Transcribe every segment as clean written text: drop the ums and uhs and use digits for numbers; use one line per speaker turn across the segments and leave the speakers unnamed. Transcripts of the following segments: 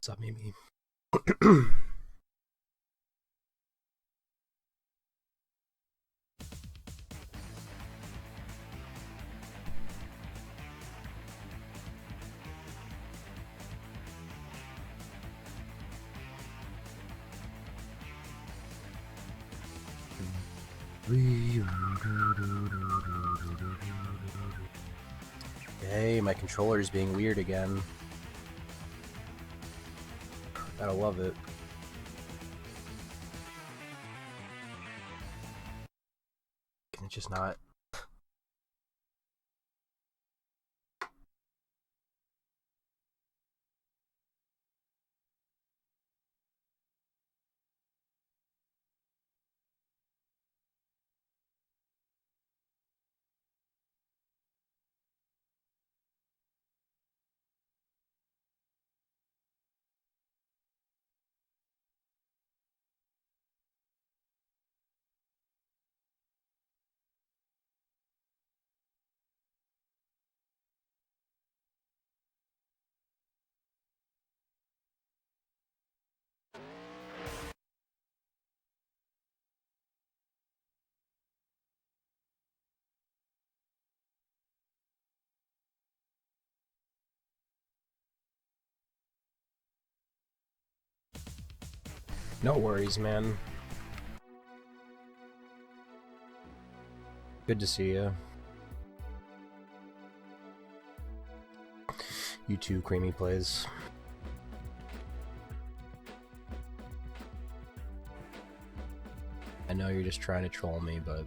What's up, Mimi? Hey, my controller is being weird again. Gotta love it. Can it just not? No worries, man. Good to see you. You too, Creamy Plays. I know you're just trying to troll me, but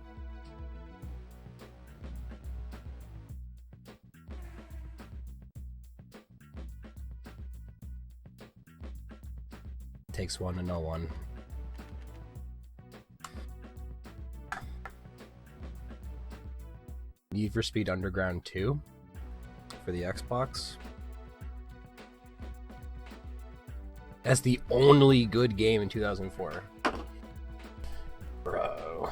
it takes one to know one. Need for Speed Underground 2 for the Xbox. That's the only good game in 2004. Bro.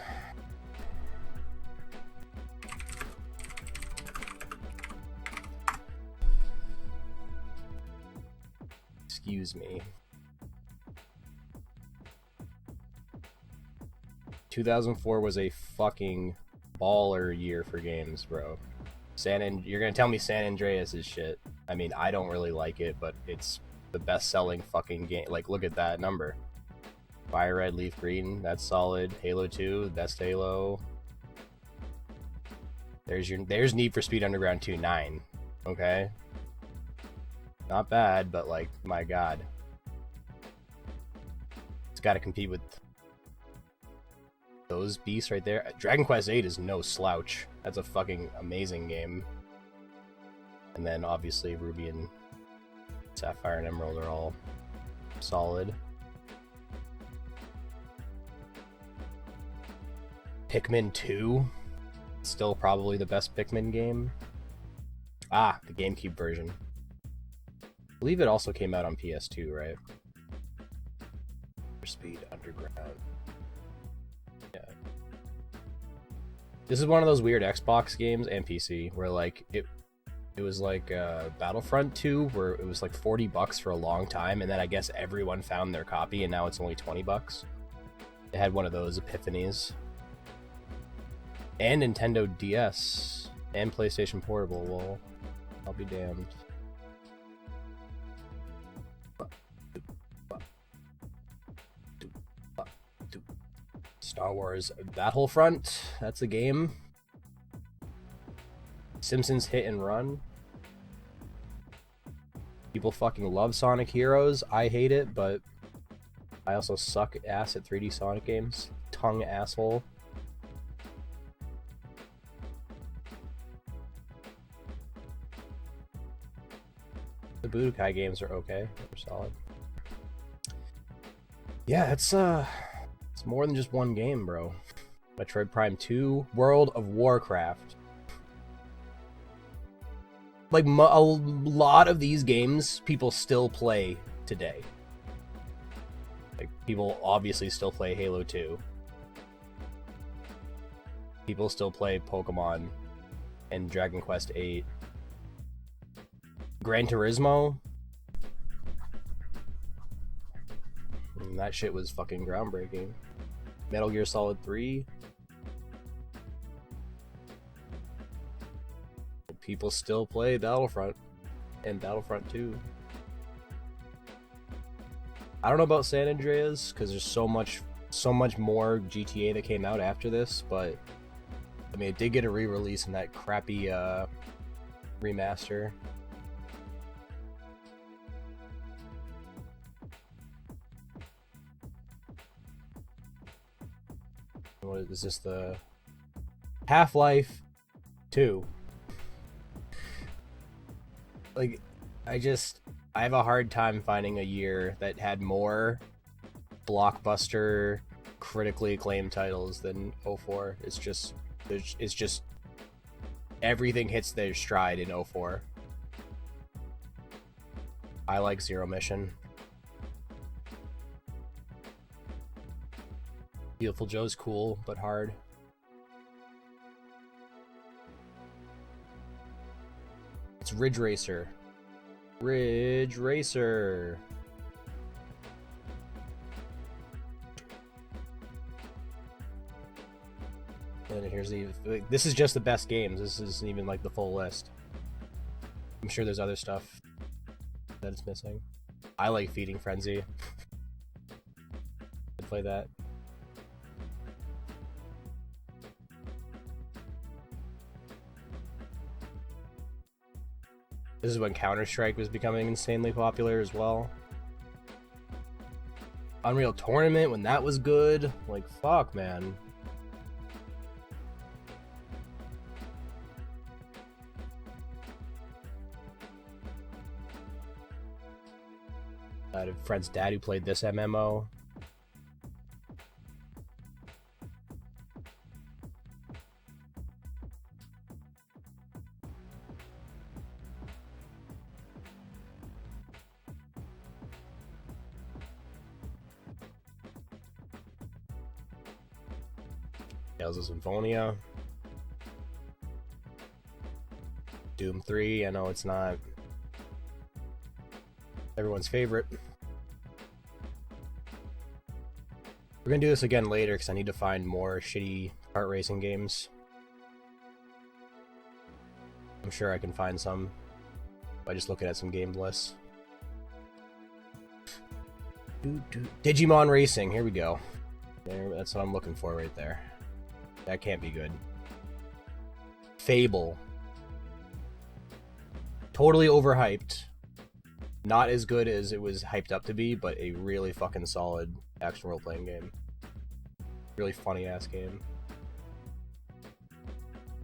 Excuse me. 2004 was a fucking baller year for games, bro. You're gonna tell me San Andreas is shit. I mean, I don't really like it, but it's the best-selling fucking game. Like, look at that number. Fire Red, Leaf Green, that's solid. Halo 2, best Halo. There's Need for Speed Underground 2, 9. Okay? Not bad, but like, my god. It's gotta compete with those beasts right there. Dragon Quest 8 is no slouch. That's a fucking amazing game. And then obviously Ruby and Sapphire and Emerald are all solid. Pikmin 2, still probably the best Pikmin game. Ah, the GameCube version. I believe it also came out on PS2, right? For Speed Underground. Yeah. This is one of those weird Xbox games and PC where like it was like Battlefront 2 where it was like $40 for a long time, and then I guess everyone found their copy and now it's only $20. It had one of those epiphanies. And Nintendo DS and PlayStation Portable. Well, I'll be damned. Star Wars Battlefront, that's a game. Simpsons Hit and Run. People fucking love Sonic Heroes. I hate it, but I also suck ass at 3D Sonic games. Tongue asshole. The Budokai games are okay. They're solid. Yeah, it's more than just one game, bro. Metroid Prime 2, World of Warcraft. Like, a lot of these games people still play today. Like, people obviously still play Halo 2. People still play Pokemon and Dragon Quest 8. Gran Turismo. That shit was fucking groundbreaking. Metal Gear Solid 3. People still play Battlefront and Battlefront 2. I don't know about San Andreas because there's so much more GTA that came out after this, but I mean, it did get a re-release in that crappy remaster. What is this? The Half-Life 2. Like, I have a hard time finding a year that had more blockbuster, critically acclaimed titles than 04. It's just everything hits their stride in 04. I like Zero Mission. Beautiful Joe's cool, but hard. It's Ridge Racer. Ridge Racer. And here's the... This is just the best games. This isn't even like the full list. I'm sure there's other stuff that it's missing. I like Feeding Frenzy. I'd play that. This is when Counter-Strike was becoming insanely popular as well. Unreal Tournament, when that was good. Like, fuck, man. I had a friend's dad who played this MMO. Tales of Symphonia. Doom 3, I know it's not everyone's favorite. We're gonna do this again later because I need to find more shitty kart racing games. I'm sure I can find some by just looking at some game lists. Digimon Racing, here we go. There, that's what I'm looking for right there. That can't be good. Fable. Totally overhyped. Not as good as it was hyped up to be, but a really fucking solid action role-playing game. Really funny-ass game.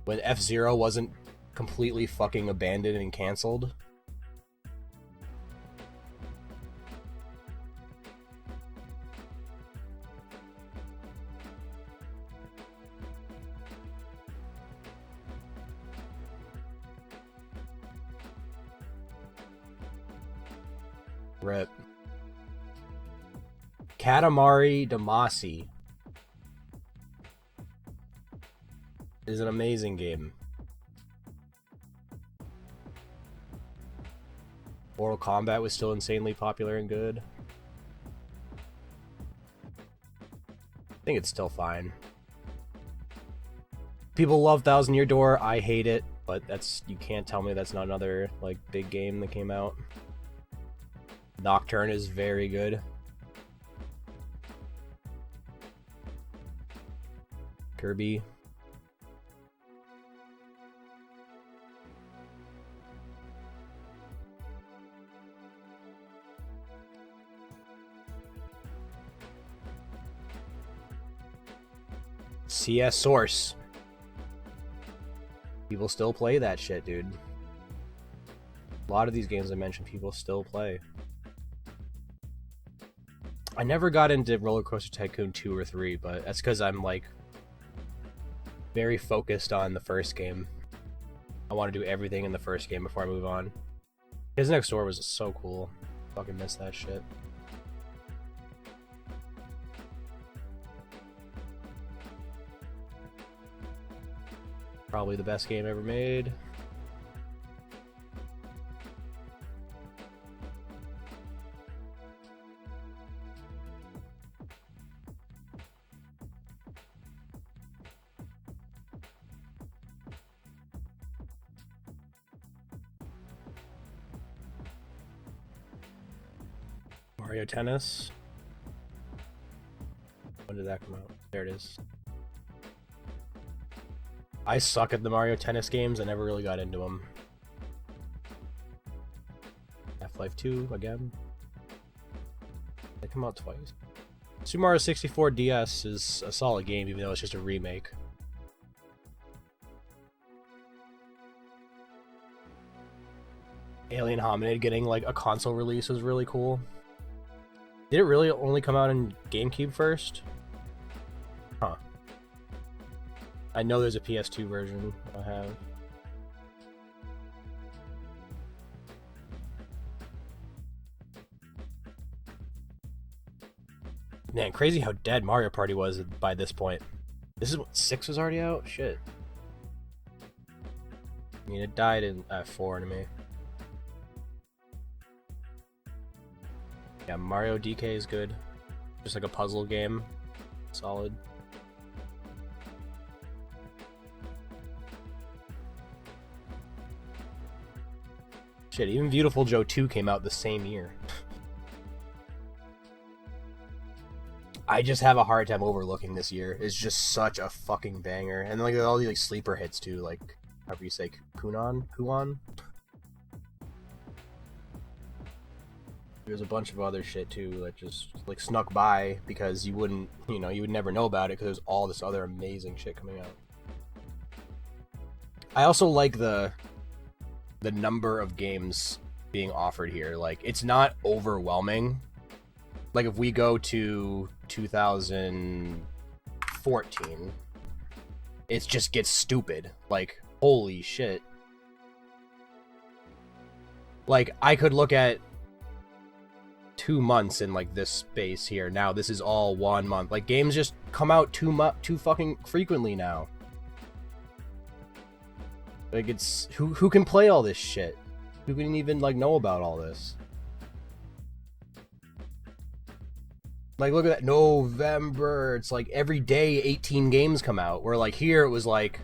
When F-Zero wasn't completely fucking abandoned and cancelled. Rip. Katamari Damacy is an amazing game. Mortal Kombat was still insanely popular and good. I think it's still fine. People love Thousand Year Door. I hate it, but that's, you can't tell me that's not another like big game that came out. Nocturne is very good. Kirby. CS Source. People still play that shit, dude. A lot of these games I mentioned, people still play. I never got into Roller Coaster Tycoon 2 or 3, but that's because I'm, like, very focused on the first game. I want to do everything in the first game before I move on. His Next Door was so cool. Fucking miss that shit. Probably the best game ever made. Mario Tennis. When did that come out? There it is. I suck at the Mario Tennis games. I never really got into them. Half-Life 2 again. They come out twice. Super Mario 64 DS is a solid game, even though it's just a remake. Alien Hominid getting like a console release was really cool. Did it really only come out in GameCube first? Huh. I know there's a PS2 version I have. Man, crazy how dead Mario Party was by this point. This is what, 6 was already out? Shit. I mean, it died at 4 to me. Yeah, Mario DK is good. Just like a puzzle game. Solid. Shit, even Beautiful Joe 2 came out the same year. I just have a hard time overlooking this year. It's just such a fucking banger. And like all these like sleeper hits too, like however you say Huan. There's a bunch of other shit too that just like snuck by because you would never know about it because there's all this other amazing shit coming out. I also like the number of games being offered here. Like it's not overwhelming. Like if we go to 2014, it just gets stupid. Like holy shit. Like I could look at 2 months in like this space here. Now this is all 1 month. Like games just come out too fucking frequently now. Like it's who can play all this shit? Who can even like know about all this? Like look at that, November. It's like every day 18 games come out. Where like here it was like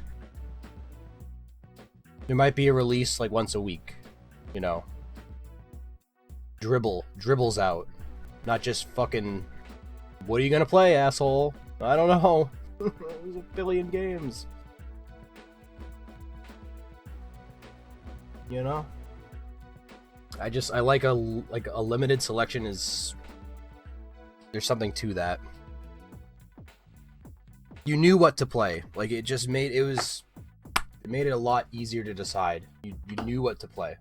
there might be a release like once a week, you know. Dribbles out. Not just fucking what are you gonna play, asshole? I don't know. There's a billion games. You know? I like a limited selection is there's something to that. You knew what to play. Like it just made it made it a lot easier to decide. You knew what to play.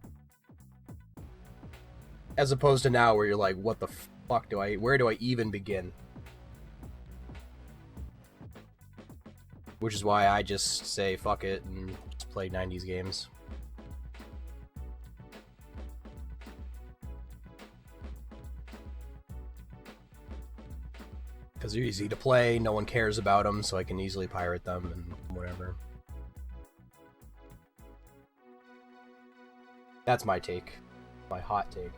As opposed to now where you're like, what the fuck where do I even begin? Which is why I just say fuck it and just play 90s games. Because they're easy to play, no one cares about them, so I can easily pirate them and whatever. That's my take. My hot take.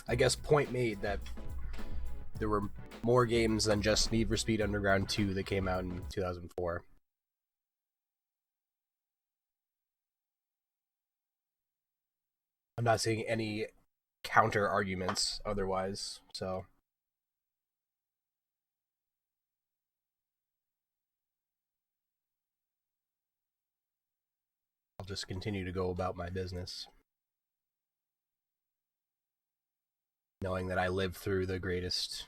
I guess point made that there were more games than just Need for Speed Underground 2 that came out in 2004. I'm not seeing any counter arguments otherwise, so I'll just continue to go about my business, knowing that I lived through the greatest,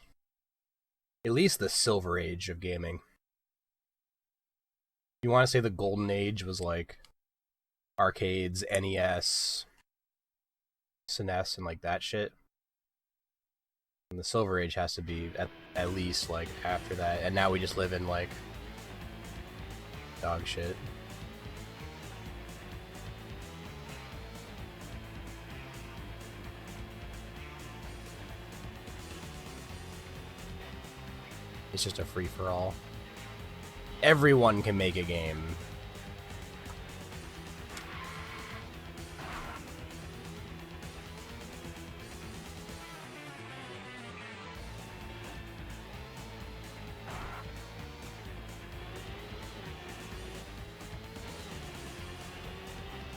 at least the silver age of gaming. You want to say the golden age was like arcades, NES, SNES, and like that shit. And the silver age has to be at least like after that, and now we just live in like dog shit. It's just a free-for-all. Everyone can make a game.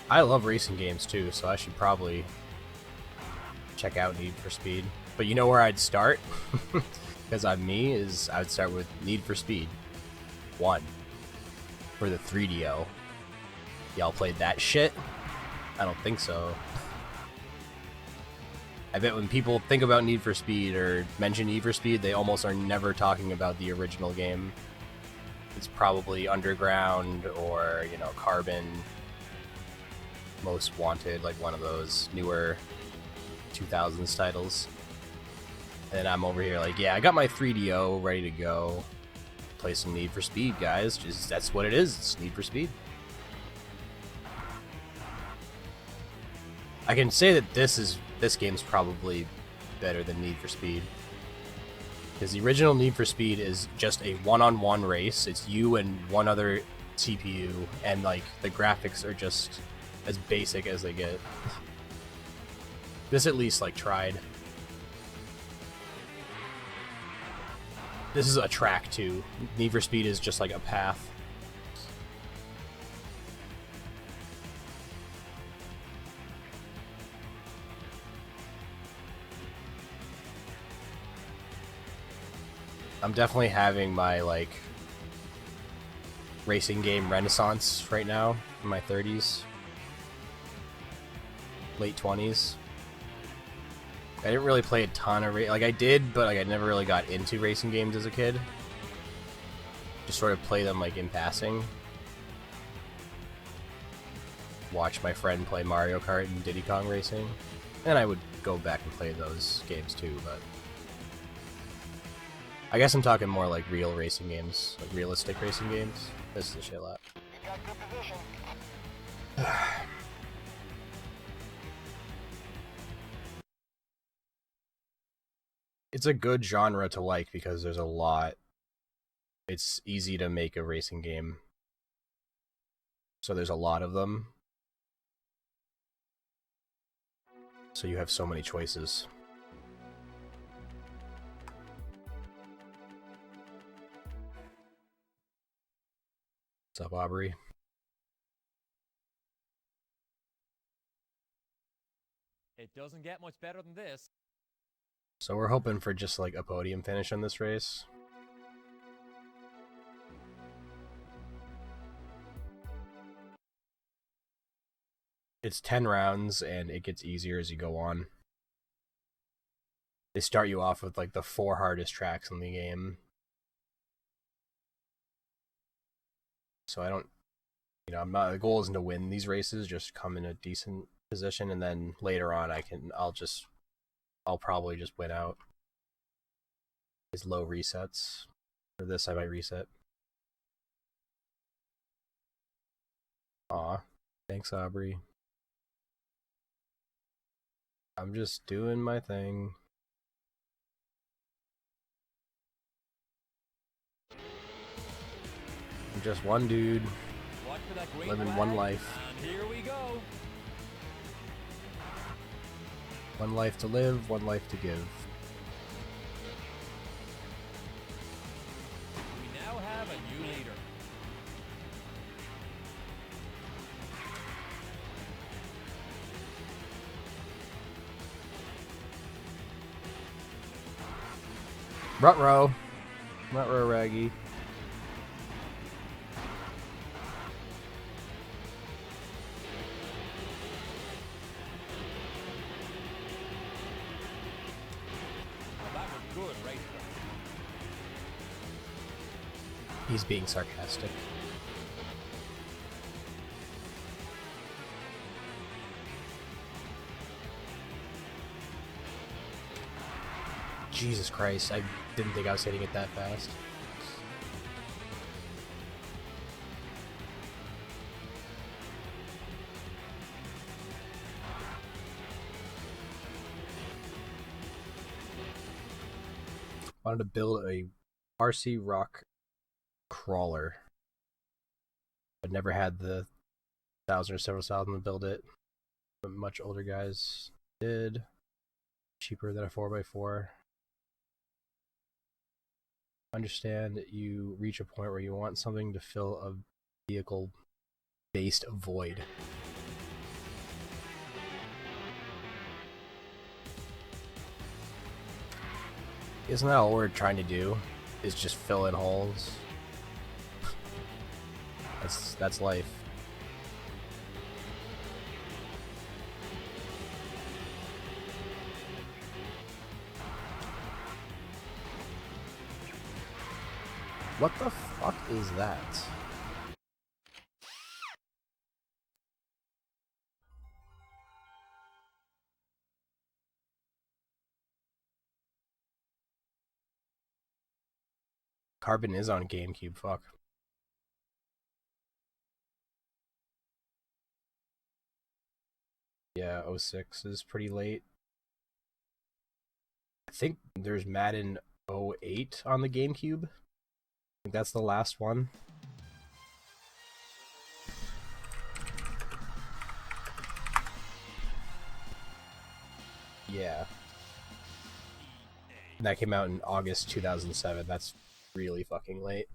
I love racing games too, so I should probably check out Need for Speed. But you know where I'd start? Because I'm me, I would start with Need for Speed 1 for the 3DO. Y'all played that shit? I don't think so. I bet when people think about Need for Speed or mention Need for Speed, they almost are never talking about the original game. It's probably Underground or, you know, Carbon, Most Wanted, like one of those newer 2000s titles. And I'm over here like, yeah, I got my 3DO ready to go. Play some Need for Speed, guys. Just that's what it is. It's Need for Speed. I can say that this game's probably better than Need for Speed. Because the original Need for Speed is just a one-on-one race. It's you and one other CPU, and like the graphics are just as basic as they get. This at least like tried. This is a track too. Need for Speed is just like a path. I'm definitely having my like racing game renaissance right now in my 30s. Late 20s. I didn't really play a ton of like I did, but like I never really got into racing games as a kid. Just sort of play them like in passing. Watch my friend play Mario Kart and Diddy Kong Racing, and I would go back and play those games too. But I guess I'm talking more like real racing games, like realistic racing games. This is the shit lot.
You got good position.
It's a good genre to like because there's a lot. It's easy to make a racing game. So there's a lot of them. So you have so many choices. What's up, Aubrey?
It doesn't get much better than this.
So we're hoping for just like a podium finish in this race. It's 10 rounds and it gets easier as you go on. They start you off with like the 4 hardest tracks in the game. So I don't, you know, the goal isn't to win these races, just come in a decent position, and then later on I'll probably just win out. These low resets. For this, I might reset. Aw, thanks, Aubrey. I'm just doing my thing. I'm just one dude, living one life.
And here we go.
One life to live, one life to give.
We now have a new leader.
Ruh-roh. Ruh-roh, Raggy. He's being sarcastic. Jesus Christ, I didn't think I was hitting it that fast. Wanted to build a RC rock crawler, but never had the 1,000 or several thousand to build it. But much older guys did. Cheaper than a 4x4. Understand you reach a point where you want something to fill a vehicle-based void. Isn't that all we're trying to do? Is just fill in holes? That's life. What the fuck is that? Carbon is on GameCube, fuck. Yeah, 06 is pretty late. I think there's Madden 08 on the GameCube. I think that's the last one. Yeah. And that came out in August 2007. That's really fucking late.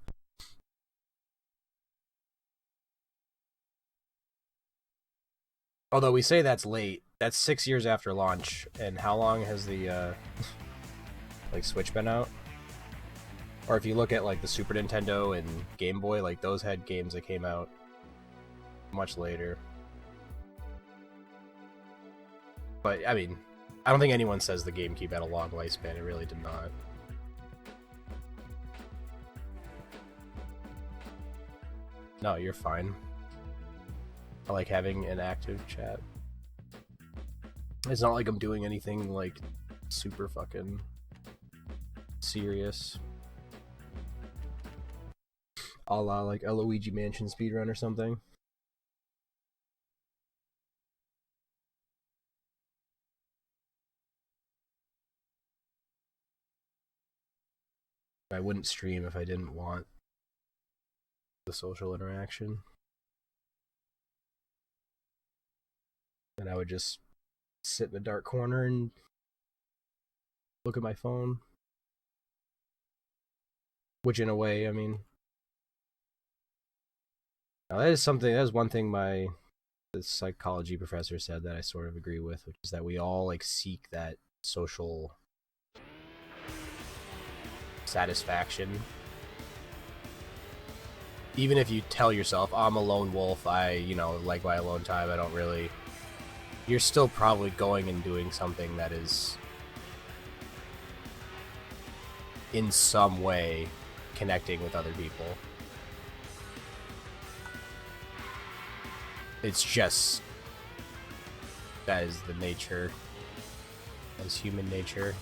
Although we say that's late, that's 6 years after launch. And how long has the like Switch been out? Or if you look at like the Super Nintendo and Game Boy, like those had games that came out much later. But I mean, I don't think anyone says the GameCube had a long lifespan. It really did not. No, you're fine. I like having an active chat. It's not like I'm doing anything like super fucking serious. A la like a Luigi Mansion speedrun or something. I wouldn't stream if I didn't want the social interaction. And I would just sit in a dark corner and look at my phone. Which in a way, I mean, now that is one thing the psychology professor said that I sort of agree with, which is that we all like seek that social satisfaction. Even if you tell yourself, I'm a lone wolf, I, like my alone time, I don't really... You're still probably going and doing something that is in some way connecting with other people. It's just that is the nature, as human nature.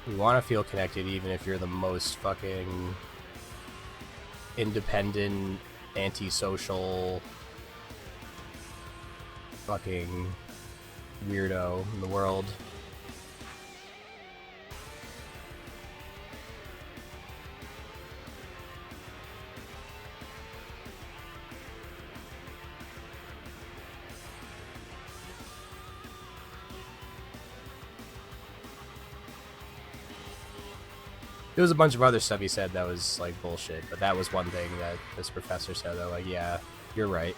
You want to feel connected even if you're the most fucking independent, antisocial fucking weirdo in the world. There was a bunch of other stuff he said that was like bullshit, but that was one thing that this professor said that like, yeah, you're right.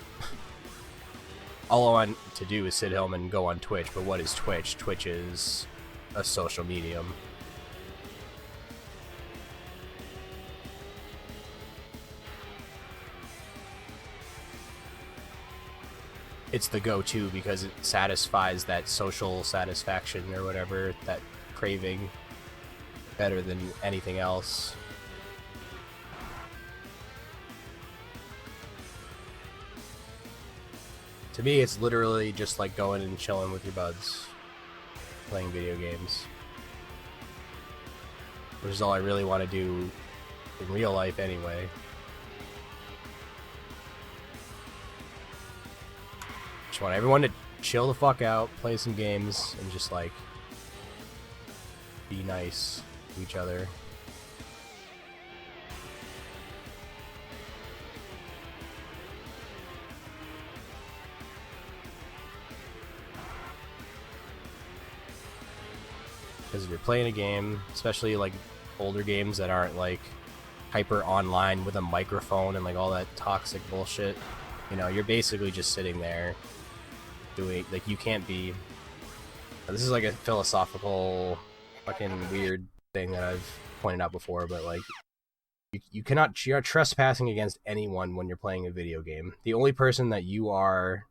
All I want to do is sit home and go on Twitch, but what is Twitch? Twitch is a social medium. it's the go-to because it satisfies that social satisfaction or whatever, that craving, better than anything else. To me, it's literally just like going and chilling with your buds, playing video games, which is all I really want to do in real life anyway. Just want everyone to chill the fuck out, play some games, and just like be nice to each other. Because if you're playing a game, especially like older games that aren't like hyper online with a microphone and like all that toxic bullshit, you know, you're basically just sitting there doing, like, you can't be, this is like a philosophical fucking weird thing that I've pointed out before, but like you're not trespassing against anyone when you're playing a video game. The only person that you are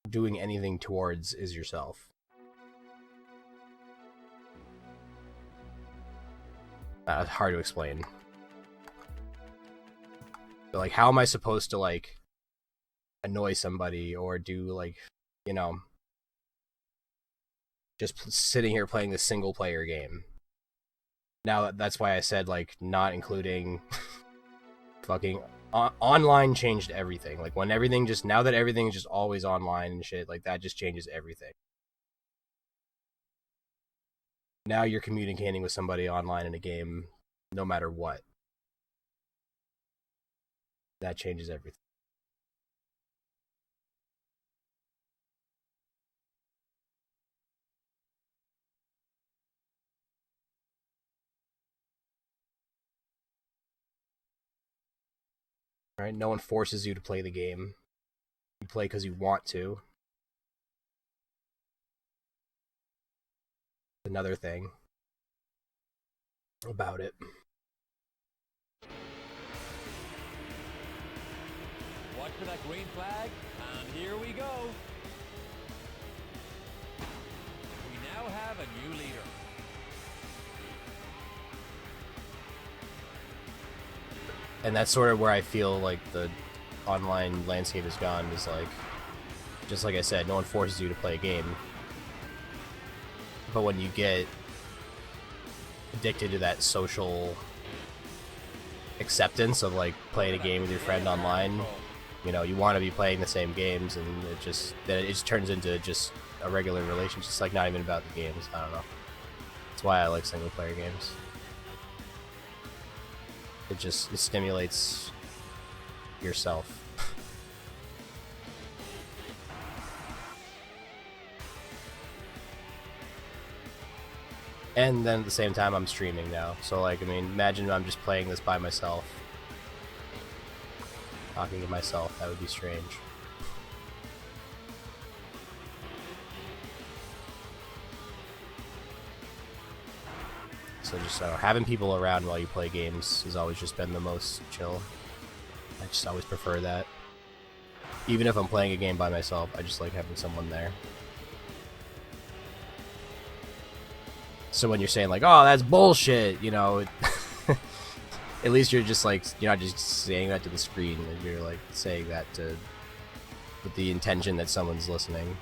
doing anything towards is yourself. It's hard to explain. But like, how am I supposed to like annoy somebody or do like, you know, just sitting here playing this single player game? Now that's why I said like not including fucking online changed everything. Like when everything just, now that everything is just always online and shit, like that just changes everything. Now you're communicating with somebody online in a game no matter what. That changes everything. Right? No one forces you to play the game. You play because you want to. Another thing about it.
Watch for that green flag, and here we go. We now have a new leader.
And that's sort of where I feel like the online landscape has gone, is like, just like I said, no one forces you to play a game. But when you get addicted to that social acceptance of like playing a game with your friend online, you know, you want to be playing the same games, and it just turns into just a regular relationship. It's like not even about the games. I don't know. That's why I like single player games. It stimulates yourself. And then at the same time, I'm streaming now. So, like, I mean, imagine I'm just playing this by myself. Talking to myself, that would be strange. So just having people around while you play games has always just been the most chill. I just always prefer that. Even if I'm playing a game by myself, I just like having someone there. So when you're saying like, oh, that's bullshit, you know, at least you're just like, you're not just saying that to the screen, you're like saying that with the intention that someone's listening.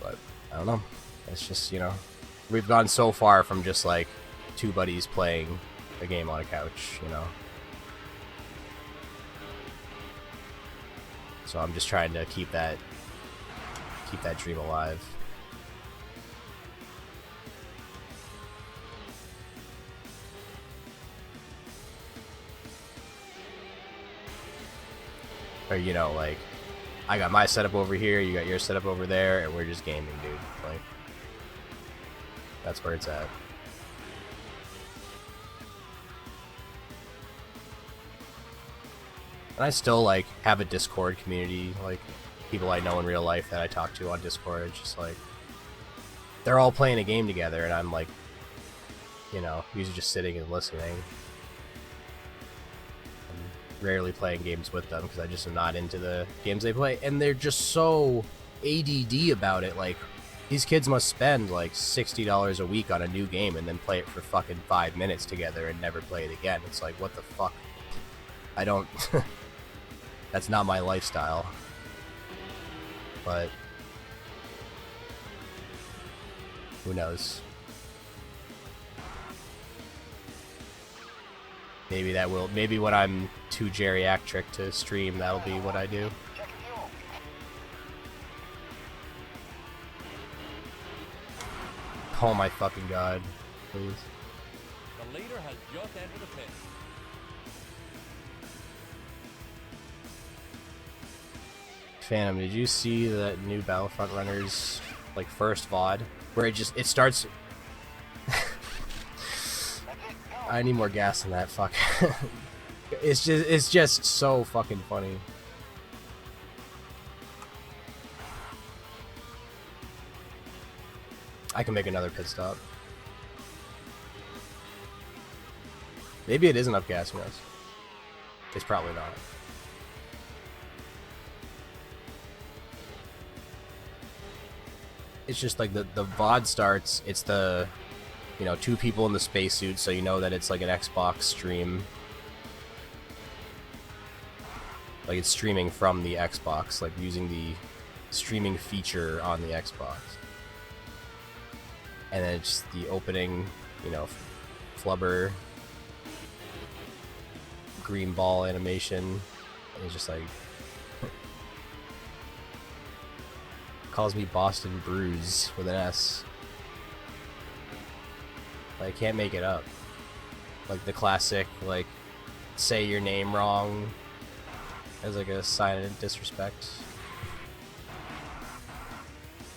But I don't know. It's just, you know, we've gone so far from just like two buddies playing a game on a couch, you know. So I'm just trying to keep that dream alive. Or, you know, like, I got my setup over here, you got your setup over there, and we're just gaming, dude. Like, that's where it's at. And I still, like, have a Discord community, like, people I know in real life that I talk to on Discord. It's just like they're all playing a game together, and I'm like, you know, usually just sitting and listening. I'm rarely playing games with them because I just am not into the games they play, and they're just so ADD about it. Like, these kids must spend like $60 a week on a new game and then play it for fucking 5 minutes together and never play it again. It's like, what the fuck? I don't. That's not my lifestyle. But who knows? Maybe that will. Maybe when I'm too geriatric to stream, that'll be what I do. Oh my fucking god. Please.
The leader has just entered the pit.
Phantom, did you see that new Battlefront Runners like first VOD where it starts? I need more gas than that. Fuck. It's just so fucking funny. I can make another pit stop. Maybe it is enough gas, who knows? It's probably not. It's just like the VOD starts, it's the, you know, two people in the spacesuit, so you know that it's like an Xbox stream. Like it's streaming from the Xbox, like using the streaming feature on the Xbox. And then it's the opening, you know, flubber green ball animation. And it's just like calls me Boston Bruise with an S. Like, I can't make it up. Like the classic, like, say your name wrong as like a sign of disrespect.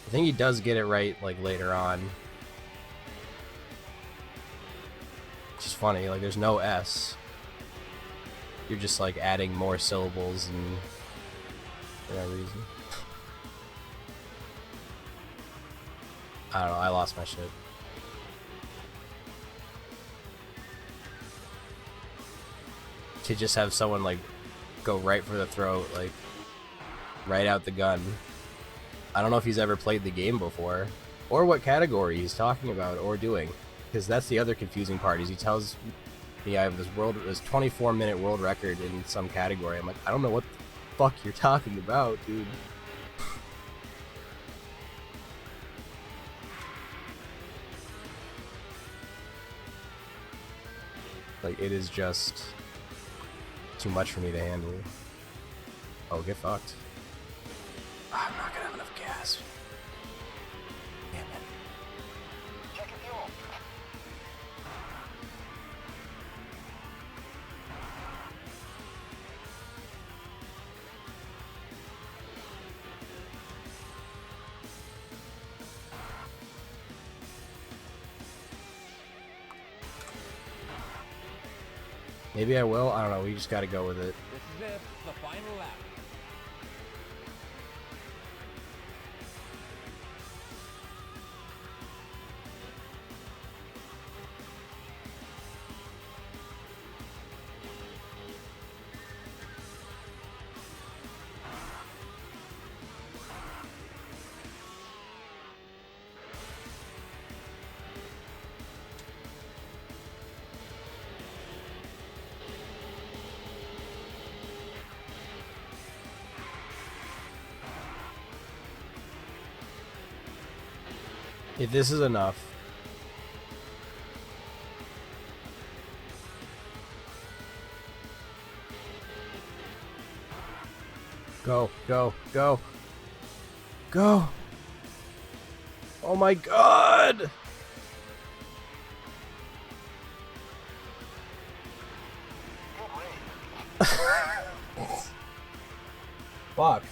I think he does get it right, like, later on. It's just funny, like, there's no S. You're just, like, adding more syllables and for no reason. I don't know, I lost my shit. To just have someone, like, go right for the throat, like, right out the gun. I don't know if he's ever played the game before, or what category he's talking about or doing, because that's the other confusing part. Is he tells me I have this 24-minute world record in some category. I'm like, I don't know what the fuck you're talking about, dude. Like, it is just too much for me to handle. Oh, get fucked. I'm not gonna have enough gas. Damn it. Check your fuel. Maybe I will. I don't know. We just gotta go with it.
This is it, the final lap.
If this is enough. Go, go, go. Go. Oh my god! Fuck.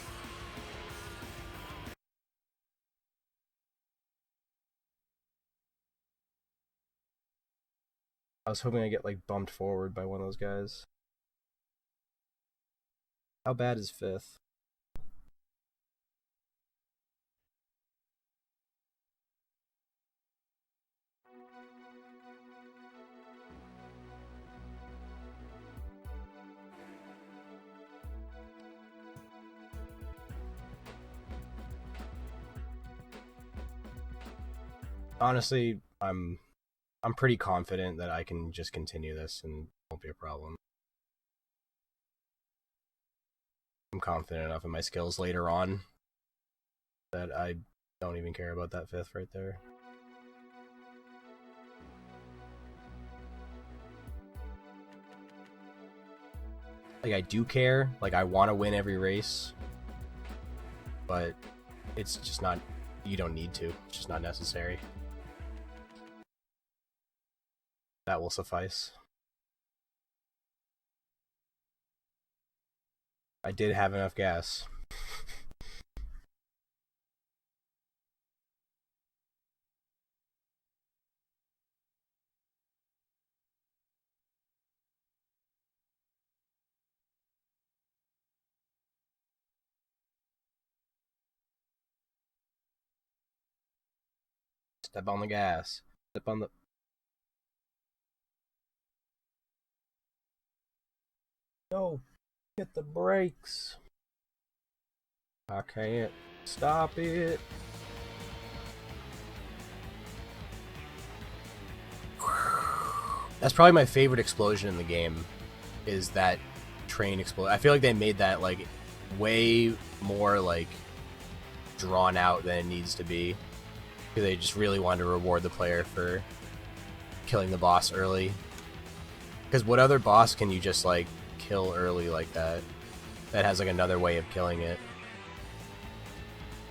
I was hoping I get like bumped forward by one of those guys. How bad is fifth? honestly, I'm pretty confident that I can just continue this and it won't be a problem. I'm confident enough in my skills later on that I don't even care about that fifth right there. Like, I do care. Like, I want to win every race. But it's just not... You don't need to. It's just not necessary. That will suffice. I did have enough gas. Step on the gas. Step on the... No. Hit the brakes. I can't stop it. That's probably my favorite explosion in the game, is that train explosion. I feel like they made that like way more like drawn out than it needs to be, because they just really wanted to reward the player for killing the boss early. Because what other boss can you just like kill early like that? That has like another way of killing it.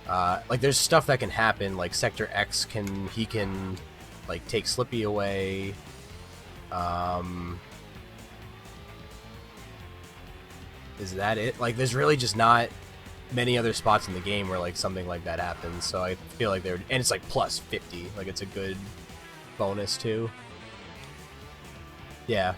Like there's stuff that can happen. Like Sector X can like take Slippy away. Is that it? Like, there's really just not many other spots in the game where like something like that happens. So I feel like and it's like plus 50. Like, it's a good bonus too. Yeah.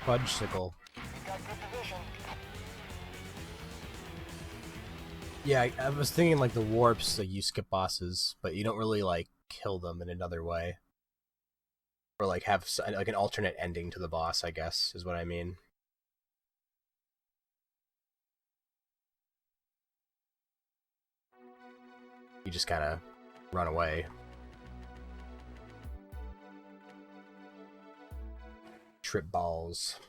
Fudgesicle. Yeah, I was thinking like the warps, like you skip bosses, but you don't really like kill them in another way, or like have like an alternate ending to the boss. I guess is what I mean. You just kind of run away. Trip balls.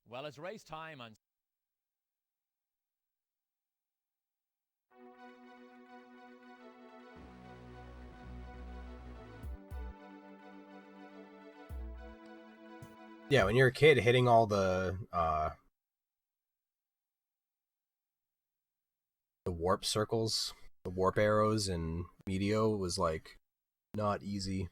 Well, it's race time on...
Yeah, when you're a kid, hitting all the warp circles, the warp arrows in Meteo was like not easy.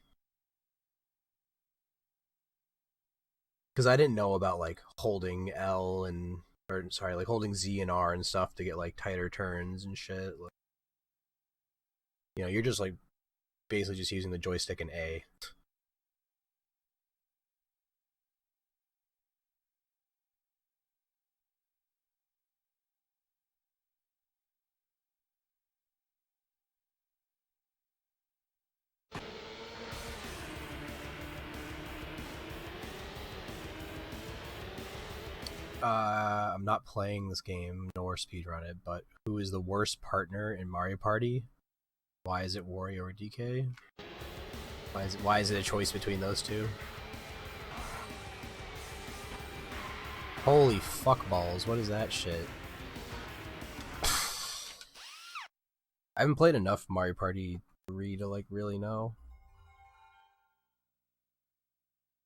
Because I didn't know about like holding L and, or sorry, like holding Z and R and stuff to get like tighter turns and shit. Like, you know, you're just like basically just using the joystick and A. I'm not playing this game nor speedrun it, but who is the worst partner in Mario Party? Why is it Wario or DK? Why is it a choice between those two? Holy fuck balls, what is that shit? I haven't played enough Mario Party 3 to like really know.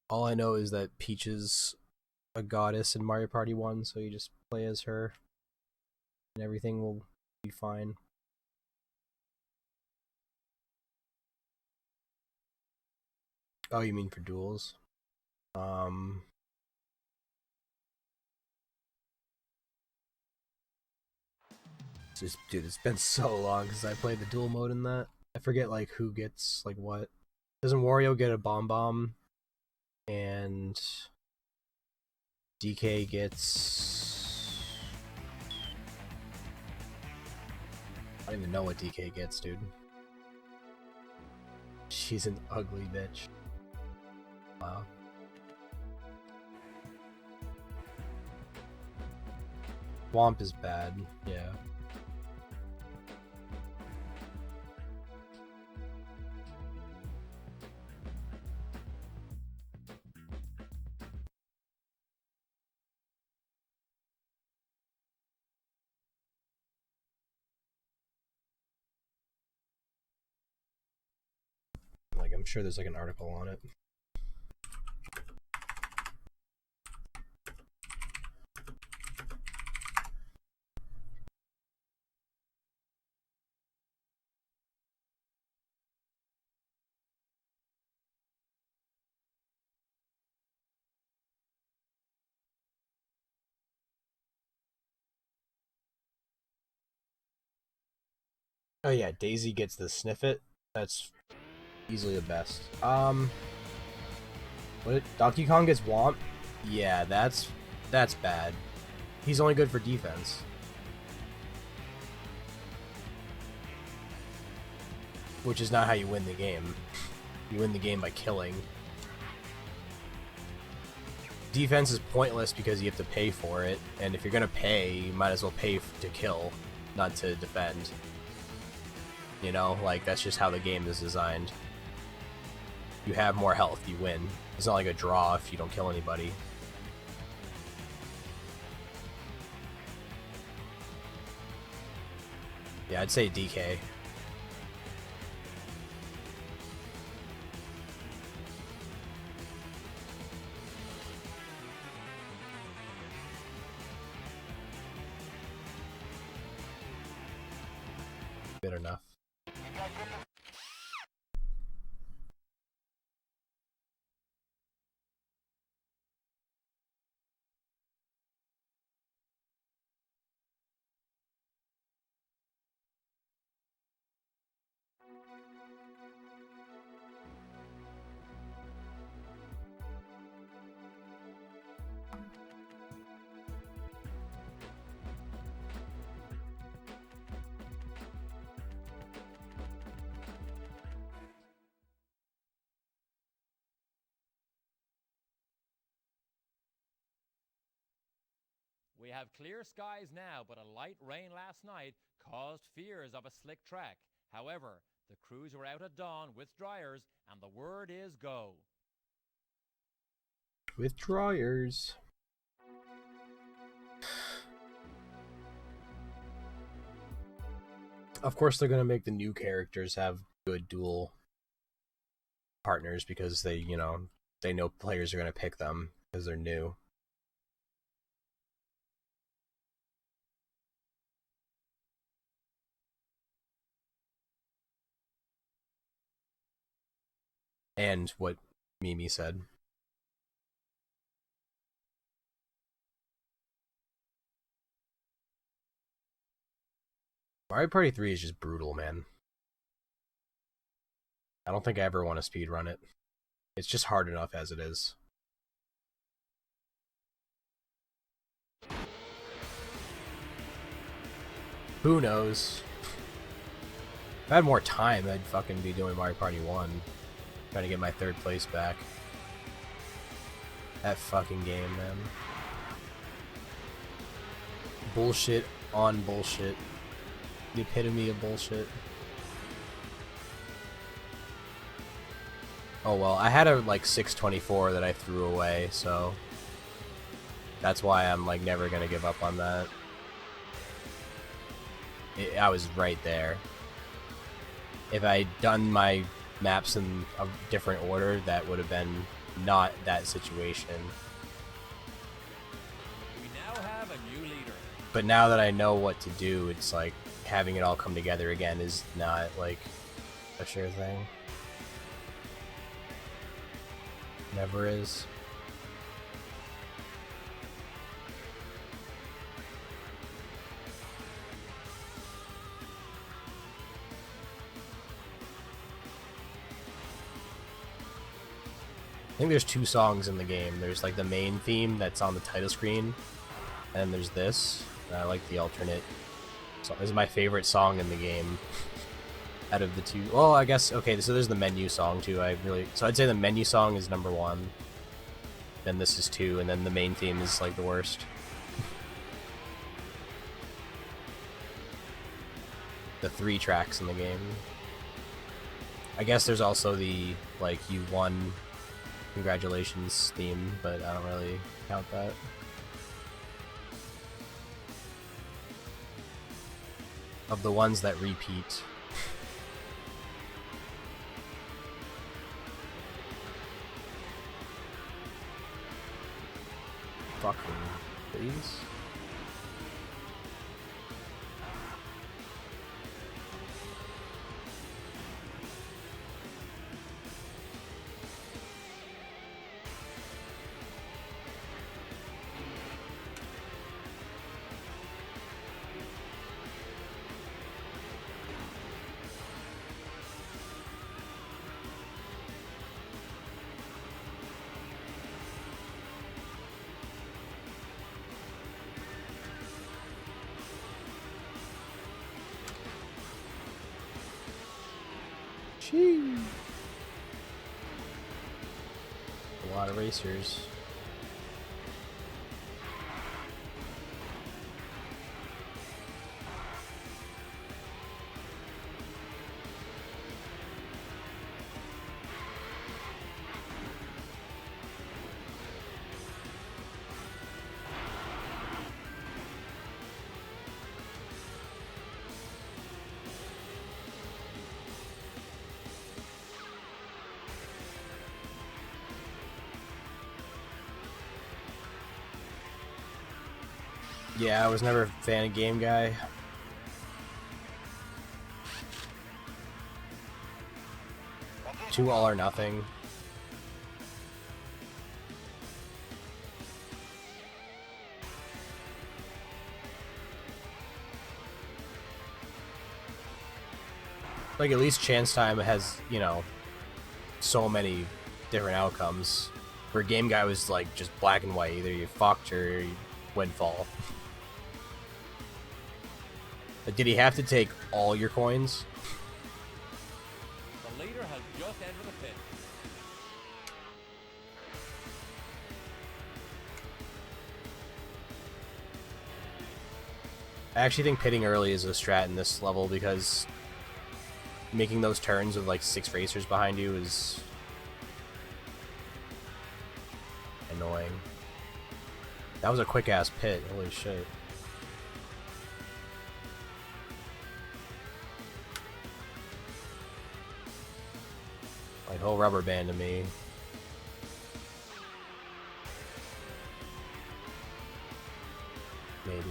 All I know is that Peach is a goddess in Mario Party 1, so you just play as her and everything will be fine. Oh, you mean for duels? Dude, it's been so long since I played the duel mode in that. I forget like who gets like what. Doesn't Wario get a bomb and DK gets... I don't even know what DK gets, dude. She's an ugly bitch. Wow. Womp is bad, yeah. Like, I'm sure there's like an article on it. Oh yeah, Daisy gets the sniff it. That's easily the best. What? Donkey Kong gets Womp? Yeah, that's bad. He's only good for defense. Which is not how you win the game. You win the game by killing. Defense is pointless because you have to pay for it, and if you're gonna pay, you might as well pay to kill, not to defend. You know, like, that's just how the game is designed. You have more health, you win. It's not like a draw if you don't kill anybody. Yeah, I'd say DK. Good enough.
We have clear skies now, but a light rain last night caused fears of a slick track. However, the crews were out at dawn with dryers, and the word is go.
With dryers. Of course they're gonna make the new characters have good duel partners because they know players are gonna pick them because they're new. And what Mimi said. Mario Party 3 is just brutal, man. I don't think I ever want to speedrun it. It's just hard enough as it is. Who knows? If I had more time, I'd fucking be doing Mario Party 1. Trying to get my 3rd place back. That fucking game, man. bullshit on bullshit. The epitome of bullshit. Oh well, I had a like 624 that I threw away, so that's why I'm like never gonna give up on that. I was right there. If I'd done my maps in a different order, that would have been not that situation.
We now have a new leader.
But now that I know what to do, it's like having it all come together again is not like a sure thing. Never is. I think there's 2 songs in the game. There's like the main theme that's on the title screen, and there's this. And I like the alternate song. This is my favorite song in the game out of the 2. Well, I guess, okay, so there's the menu song too. So I'd say the menu song is number 1. Then this is 2, and then the main theme is like the worst. The 3 tracks in the game. I guess there's also the like you won congratulations theme, but I don't really count that. Of the ones that repeat. Fucking please. Sheesh. A lot of racers. Yeah, I was never a fan of Game Guy. Too all or nothing. Like, at least Chance Time has, you know, so many different outcomes. Where Game Guy was, like, just black and white. Either you fucked or you windfall. But did he have to take all your coins?
The leader has just entered the pit.
I actually think pitting early is a strat in this level because making those turns with like 6 racers behind you is annoying. That was a quick ass pit, holy shit. Like, whole rubber band to me. Maybe.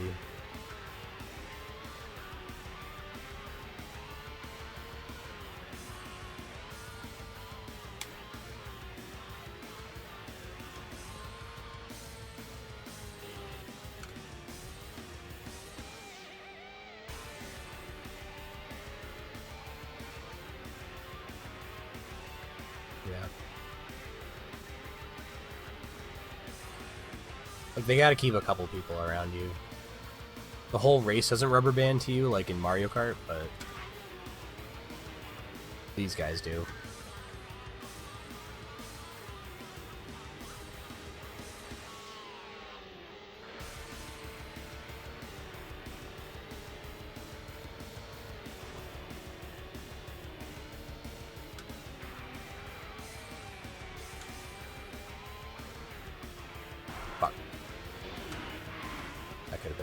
Yeah. Like, they gotta keep a couple people around you. The whole race doesn't rubber band to you like in Mario Kart, but these guys do.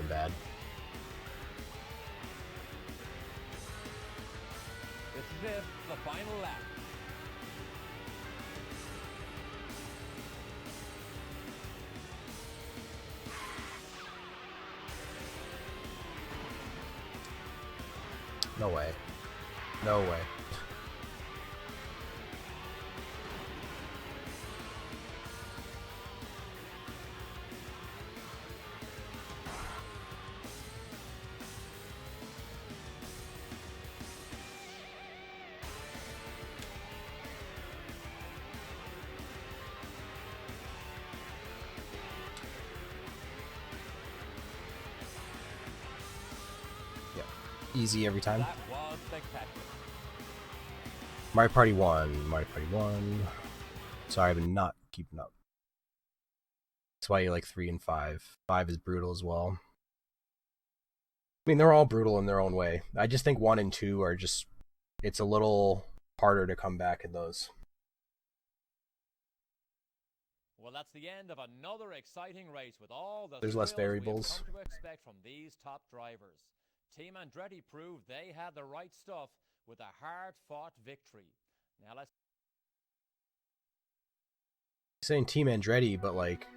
been bad.
This is it, the final lap.
No way. No way. Easy every time.
That was spectacular.
Mario Party 1. Mario Party 1. Sorry, I've been not keeping up. That's why you like 3 and 5. 5 is brutal as well. I mean, they're all brutal in their own way. I just think 1 and 2 are just... It's a little harder to come back in those.
Well, that's the end of another exciting race with all the
There's less
thrills we've
variables.
come to expect from these top drivers. Team Andretti proved they had the right stuff with a hard-fought victory. Now let's...
Saying Team Andretti, but like...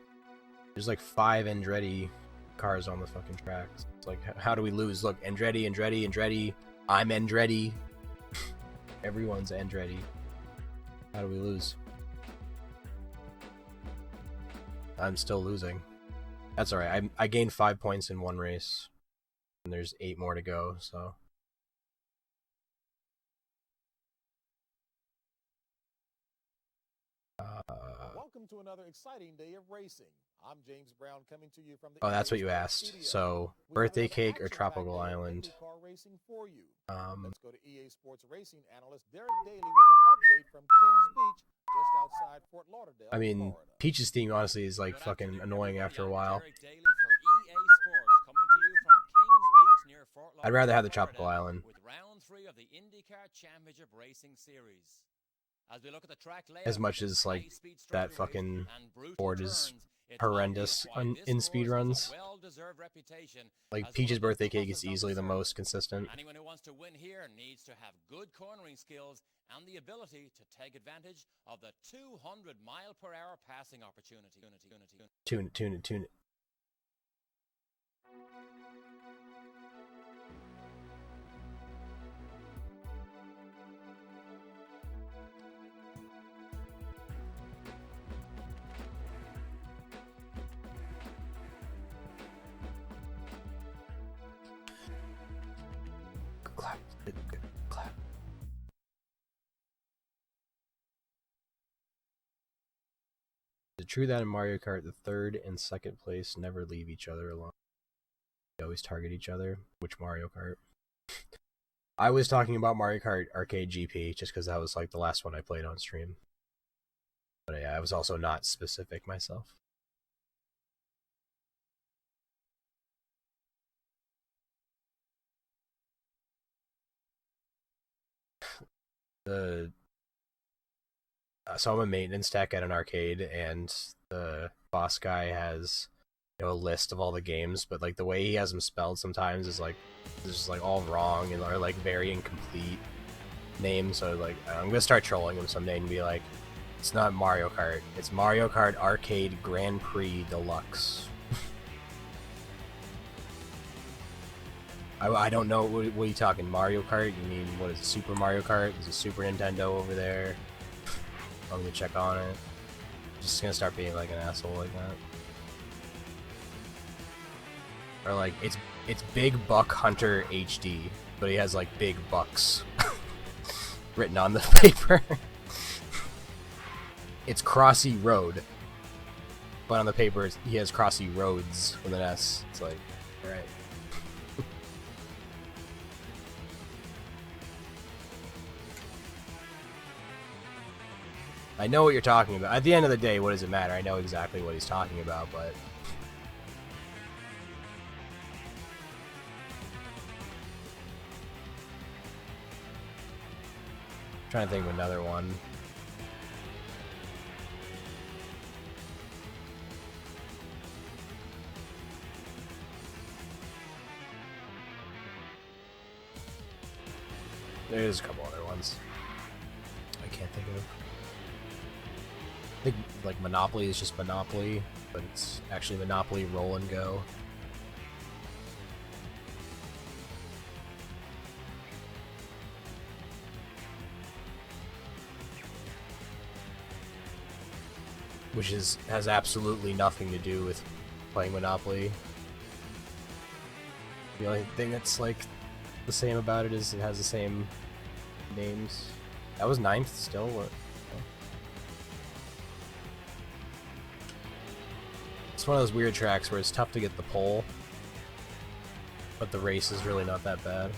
There's like 5 Andretti cars on the fucking track. It's like, how do we lose? Look, Andretti, Andretti, Andretti. I'm Andretti. Everyone's Andretti. How do we lose? I'm still losing. That's alright. I gained 5 points in one race. And there's 8 more to go, so...
Welcome to another exciting day of racing. I'm James Brown coming to you from the...
Oh, that's what you asked. So, birthday cake or tropical island?
Car racing for you.
Um,
Let's go to EA Sports racing analyst Derek Daly with an update from Kings Beach, just outside Fort Lauderdale,
I mean,
Florida.
Peach's theme honestly is like fucking annoying after a while.
Derek Daly for EA Sports, coming to you from Kings Beach near Fort
I'd rather have the
Lauderdale,
tropical island.
with round 3 of the IndyCar Championship Racing Series. As we look at the track layout,
As much as like
high-speed
that
straightaways
fucking
and brutal
board is
turns, it's
horrendous
obvious why this
in
course
speed
has a
runs.
well-deserved reputation
Like
as one
Peach's
of the
birthday cake is
toughest on
easily the
circuit.
most consistent.
Anyone who wants to win here needs to have good cornering skills and the ability to take advantage of the 200-mile-per-hour passing opportunity.
Tune it, tune it, tune it. Clap, clap. Is it true that in Mario Kart the third and second place never leave each other alone? They always target each other? Which Mario Kart? I was talking about Mario Kart Arcade GP just because that was like the last one I played on stream. But yeah, I was also not specific myself. So I'm a maintenance tech at an arcade, and the boss guy has, you know, a list of all the games, but like the way he has them spelled sometimes is like it's just like all wrong and are like very incomplete names. So like I'm gonna start trolling him someday and be like, it's not Mario Kart, it's Mario Kart Arcade Grand Prix Deluxe. I don't know, what are you talking, Mario Kart? You mean, what is it, Super Mario Kart? There's a Super Nintendo over there. I'm gonna check on it. Just gonna start being like an asshole like that. Or like, it's Big Buck Hunter HD, but he has like Big Bucks written on the paper. It's Crossy Road, but on the paper he has Crossy Roads with an S. It's like, alright. I know what you're talking about. At the end of the day, what does it matter? I know exactly what he's talking about, but... I'm trying to think of another one. There's a couple other ones. I can't think of. I think like Monopoly is just Monopoly, but it's actually Monopoly Roll and Go. Which has absolutely nothing to do with playing Monopoly. The only thing that's like the same about it is it has the same names. That was 9th still. What? It's one of those weird tracks where it's tough to get the pole, but the race is really not that bad.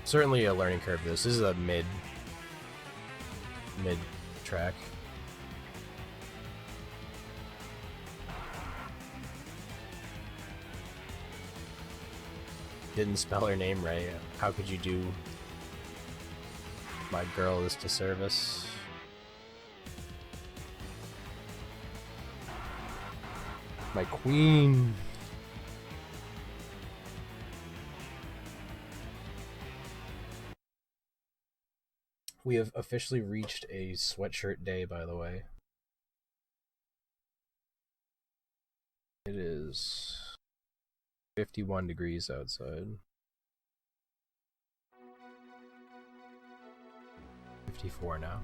Certainly a learning curve. This is a mid track. Didn't spell her name right. How could you do my girl this disservice? My queen. We have officially reached a sweatshirt day, by the way. It is 51 degrees outside. 54 now.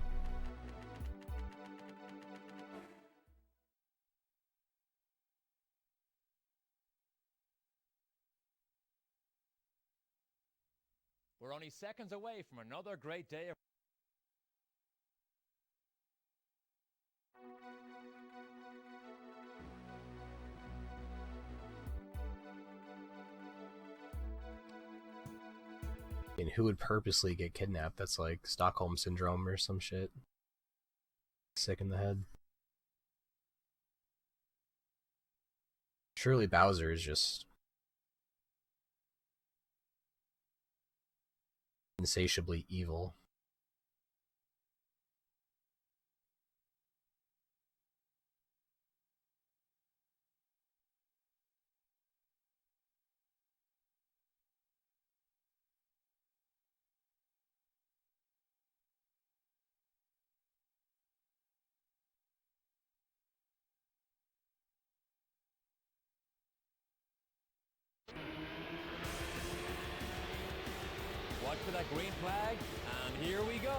We're only seconds away from another great day of
And who would purposely get kidnapped? That's like Stockholm Syndrome or some shit. Sick in the head. Surely Bowser is just insatiably evil.
watch for that green flag, and here we go.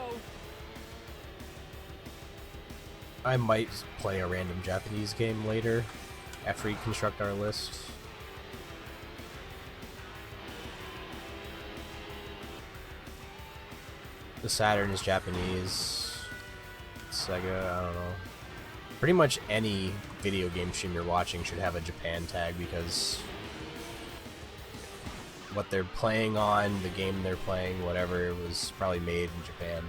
I might play a random Japanese game later after we construct our list. The Saturn is Japanese. Sega, I don't know. Pretty much any video game stream you're watching should have a Japan tag because what they're playing on, the game they're playing, whatever, was probably made in Japan.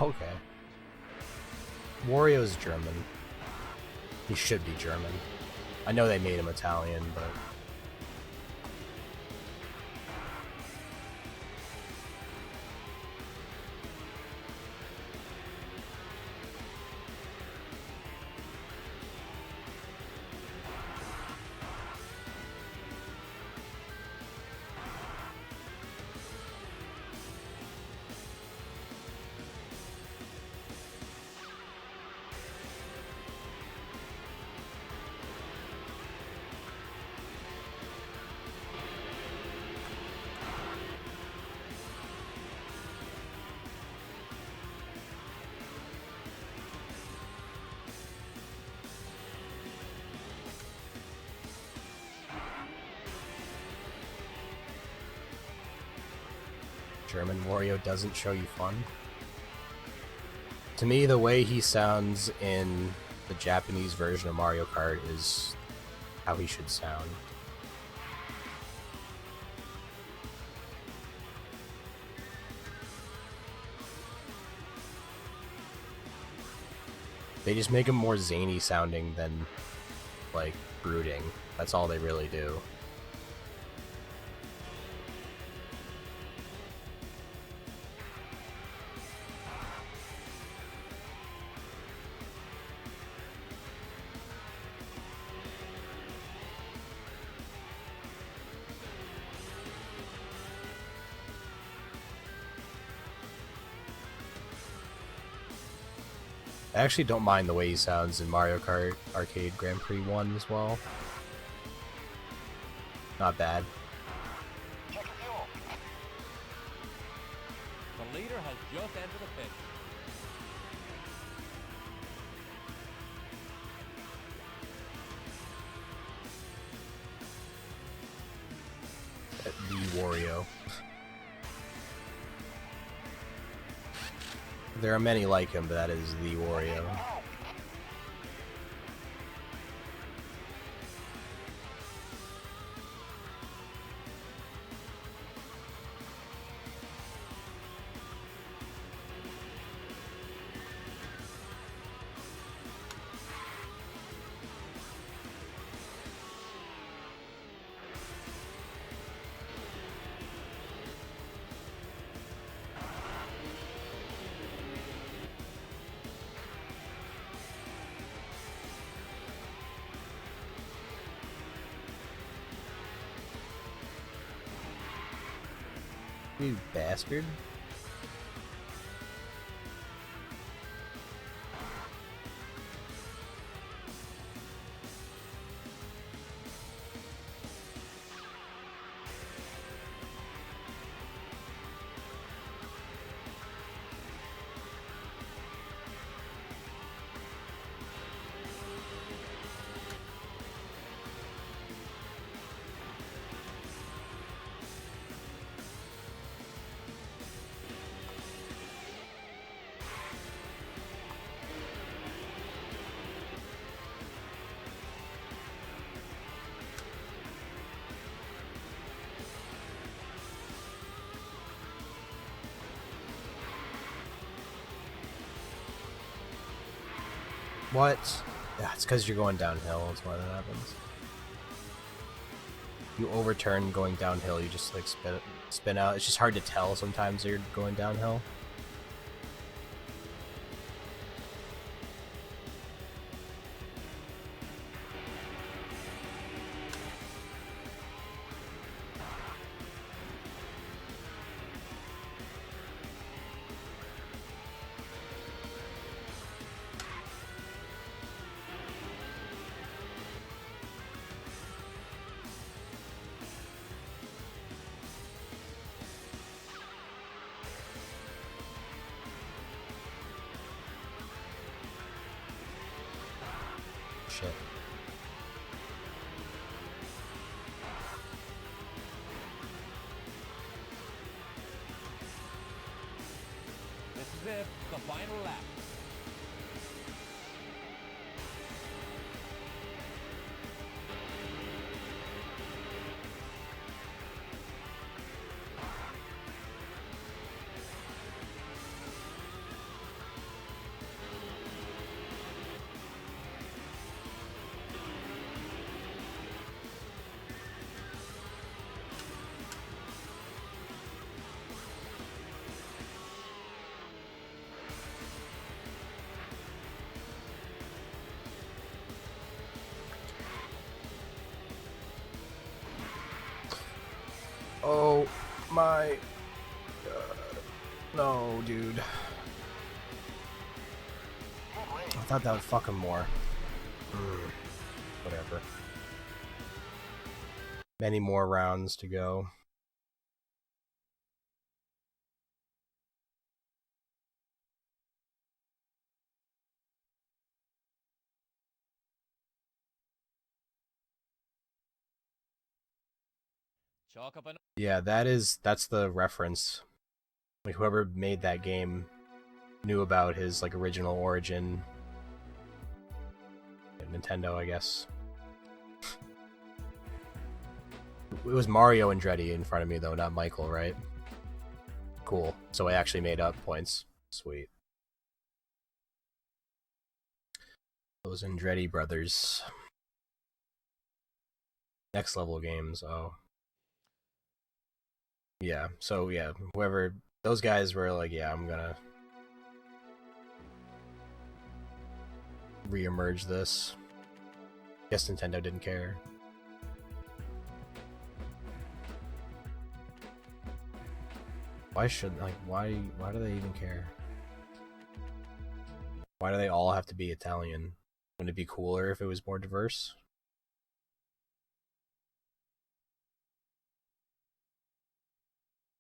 Okay. Wario's German. He should be German. I know they made him Italian, but... German Wario doesn't show you fun. To me, the way he sounds in the Japanese version of Mario Kart is how he should sound. They just make him more zany sounding than, like, brooding. That's all they really do. I actually don't mind the way he sounds in Mario Kart Arcade Grand Prix 1 as well. Not bad.
The leader has just entered the pit.
The Wario. There are many like him, but that is the Wario. You bastard. What? Yeah, it's because you're going downhill, that's why that happens. You overturn going downhill, you just like spin out. It's just hard to tell sometimes you're going downhill. Shit.
This is it, the final lap.
Oh my god. No, dude. I thought that would fuck him more. Whatever. Many more rounds to go.
Chalk up an
Yeah, that's the reference Like whoever made that game knew about his like original origin at Nintendo, I guess. It was Mario Andretti in front of me though, not Michael, right? Cool. So I actually made up points. Sweet. Those Andretti brothers. Next level games, oh. Yeah, so yeah, whoever, those guys were like, yeah, I'm gonna re-emerge this. Guess Nintendo didn't care. Why should, like, why do they even care? Why do they all have to be Italian? Wouldn't it be cooler if it was more diverse?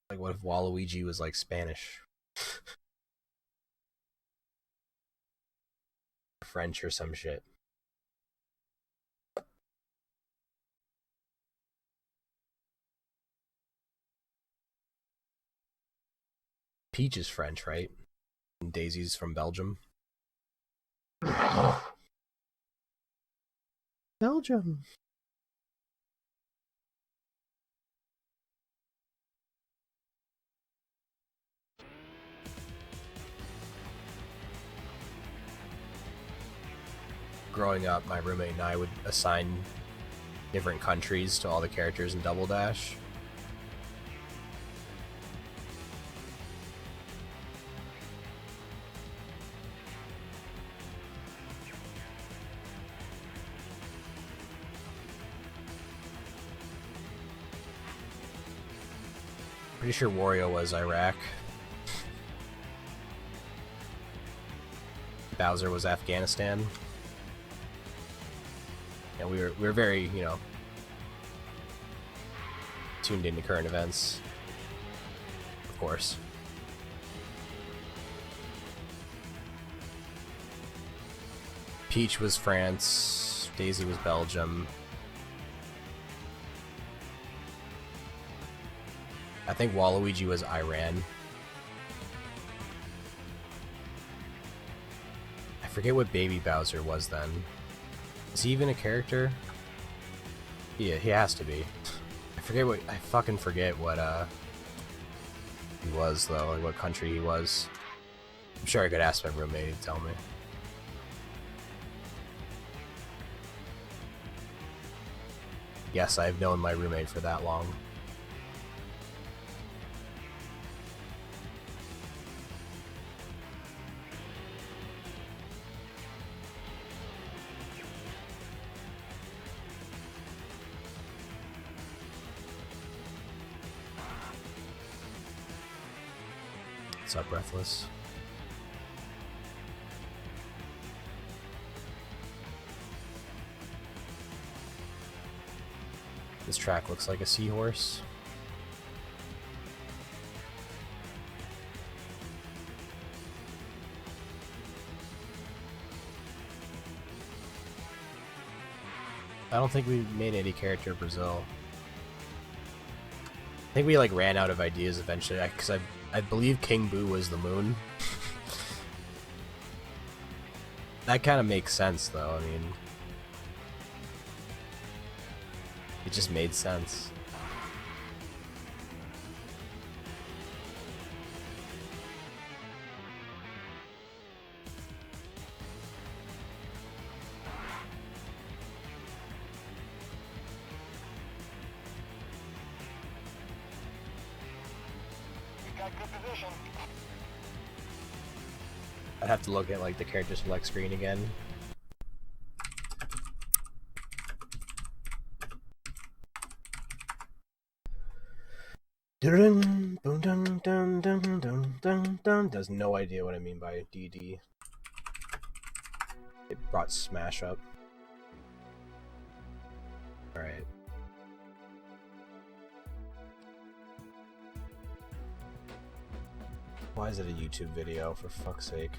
Like, what if Waluigi was, like, Spanish? French or some shit. Peach is French, right? And Daisy's from Belgium. Belgium. Growing up, my roommate and I would assign different countries to all the characters in Double Dash. Pretty sure Wario was Iraq. Bowser was Afghanistan. And we were very, you know, tuned into current events. Of course. Peach was France. Daisy was Belgium. I think Waluigi was Iran. I forget what Baby Bowser was then. Is he even a character? Yeah, he has to be. I fucking forget what he was though, like what country he was. I'm sure I could ask my roommate to tell me. Yes, I've known my roommate for that long. What's up, Breathless? This track looks like a seahorse. I don't think we made any character Brazil. I think we like ran out of ideas eventually, because I believe King Boo was the moon. That kind of makes sense though, I mean, it just made sense. I'd have to look at like the character select screen again. Dun, dun, dun, dun, dun, dun, dun. Does no idea what I mean by DD. It brought Smash up. Alright. Why is it a YouTube video, for fuck's sake?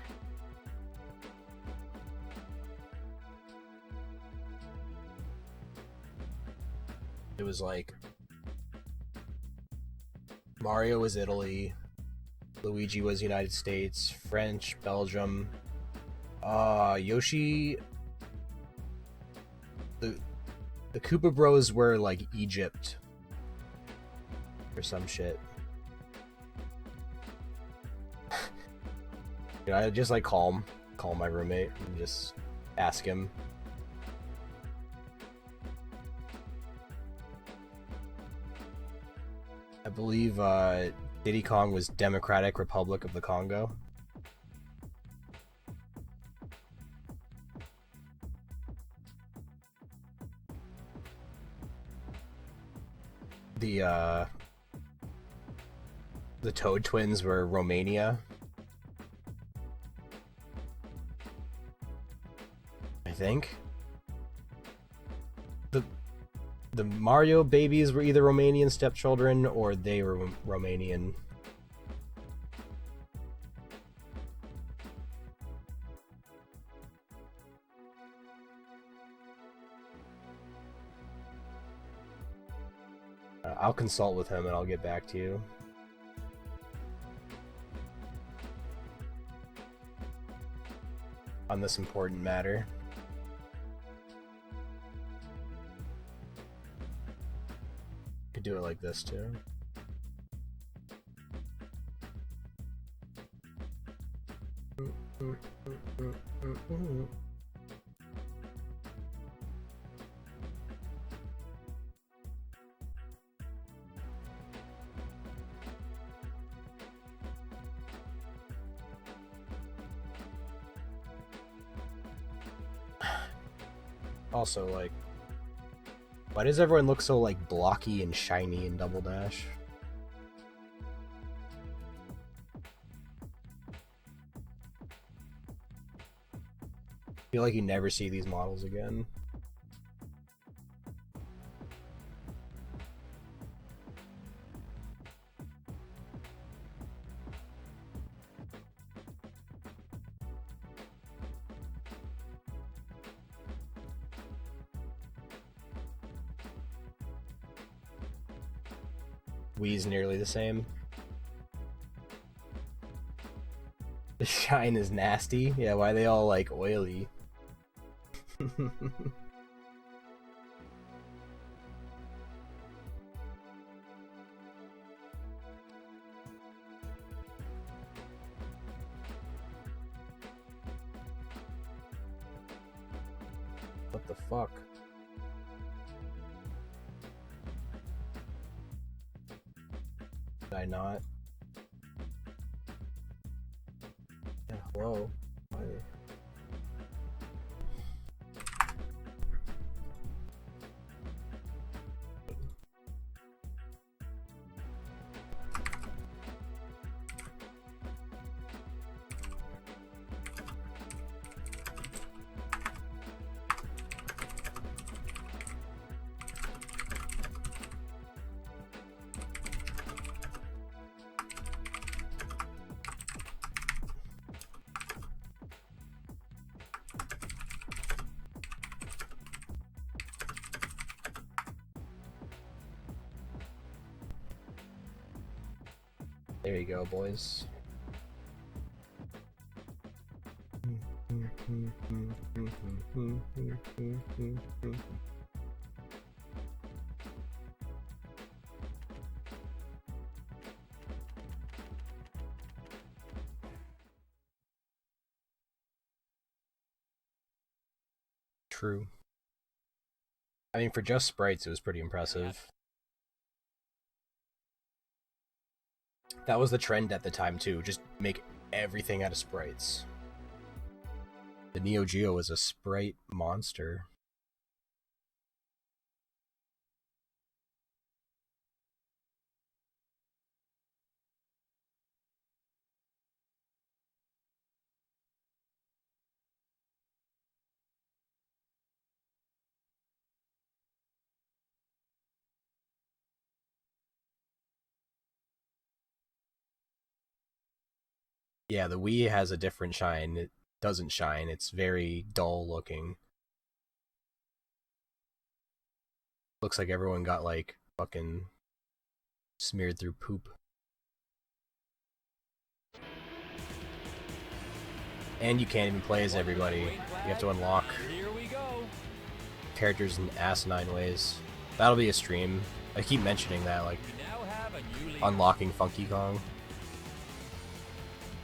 It was like Mario was Italy, Luigi was United States, French, Belgium. Yoshi. The Koopa Bros were like Egypt or some shit. You know, I just like call my roommate and just ask him. I believe Diddy Kong was Democratic Republic of the Congo. The Toad Twins were Romania. I think. The Mario babies were either Romanian stepchildren or they were Romanian. I'll consult with him and I'll get back to you. On this important matter. Could do it like this too. Also, like, why does everyone look so, like, blocky and shiny in Double Dash? I feel like you never see these models again. Wii's nearly the same. The shine is nasty. Yeah, why are they all like oily? What the fuck? Did I not? Yeah, hello? Why? There you go, boys. True. I mean, for just sprites, it was pretty impressive. That was the trend at the time, too. Just make everything out of sprites. The Neo Geo was a sprite monster. Yeah, the Wii has a different shine. It doesn't shine. It's very dull looking. Looks like everyone got, like, fucking smeared through poop. And you can't even play as everybody. You have to unlock
Here we go.
characters in asinine ways. That'll be a stream. I keep mentioning that, like,
We now have a new leader.
unlocking Funky Kong.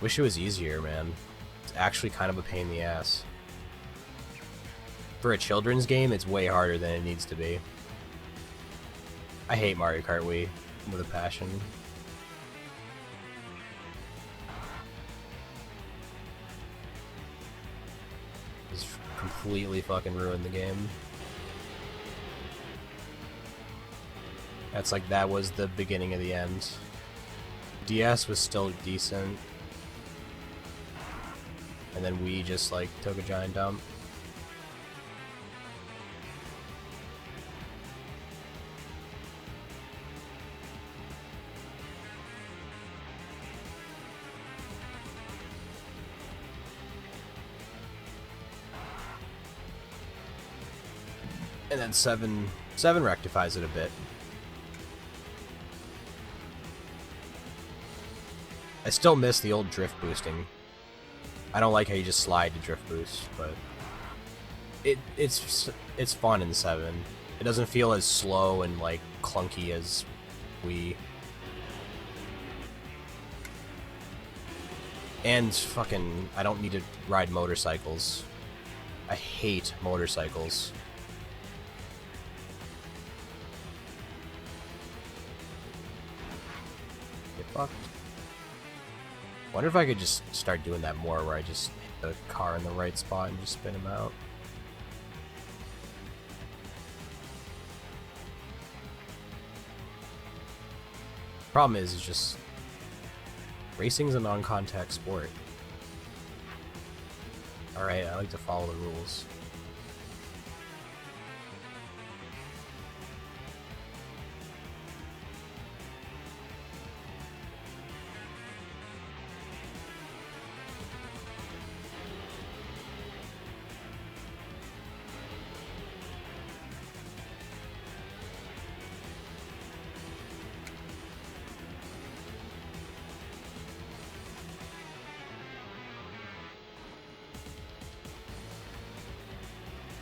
Wish it was easier, man. It's actually kind of a pain in the ass. For a children's game, it's way harder than it needs to be. I hate Mario Kart Wii with a passion. It's completely fucking ruined the game. That's like, that was the beginning of the end. DS was still decent. And then we just like took a giant dump. And then 7 rectifies it a bit. I still miss the old drift boosting. I don't like how you just slide to drift boost, but it's fun in 7. It doesn't feel as slow and like clunky as Wii. And fucking, I don't need to ride motorcycles. I hate motorcycles. Get fucked. Wonder if I could just start doing that more, where I just hit the car in the right spot and just spin him out. Problem is just racing's a non-contact sport. Alright, I like to follow the rules.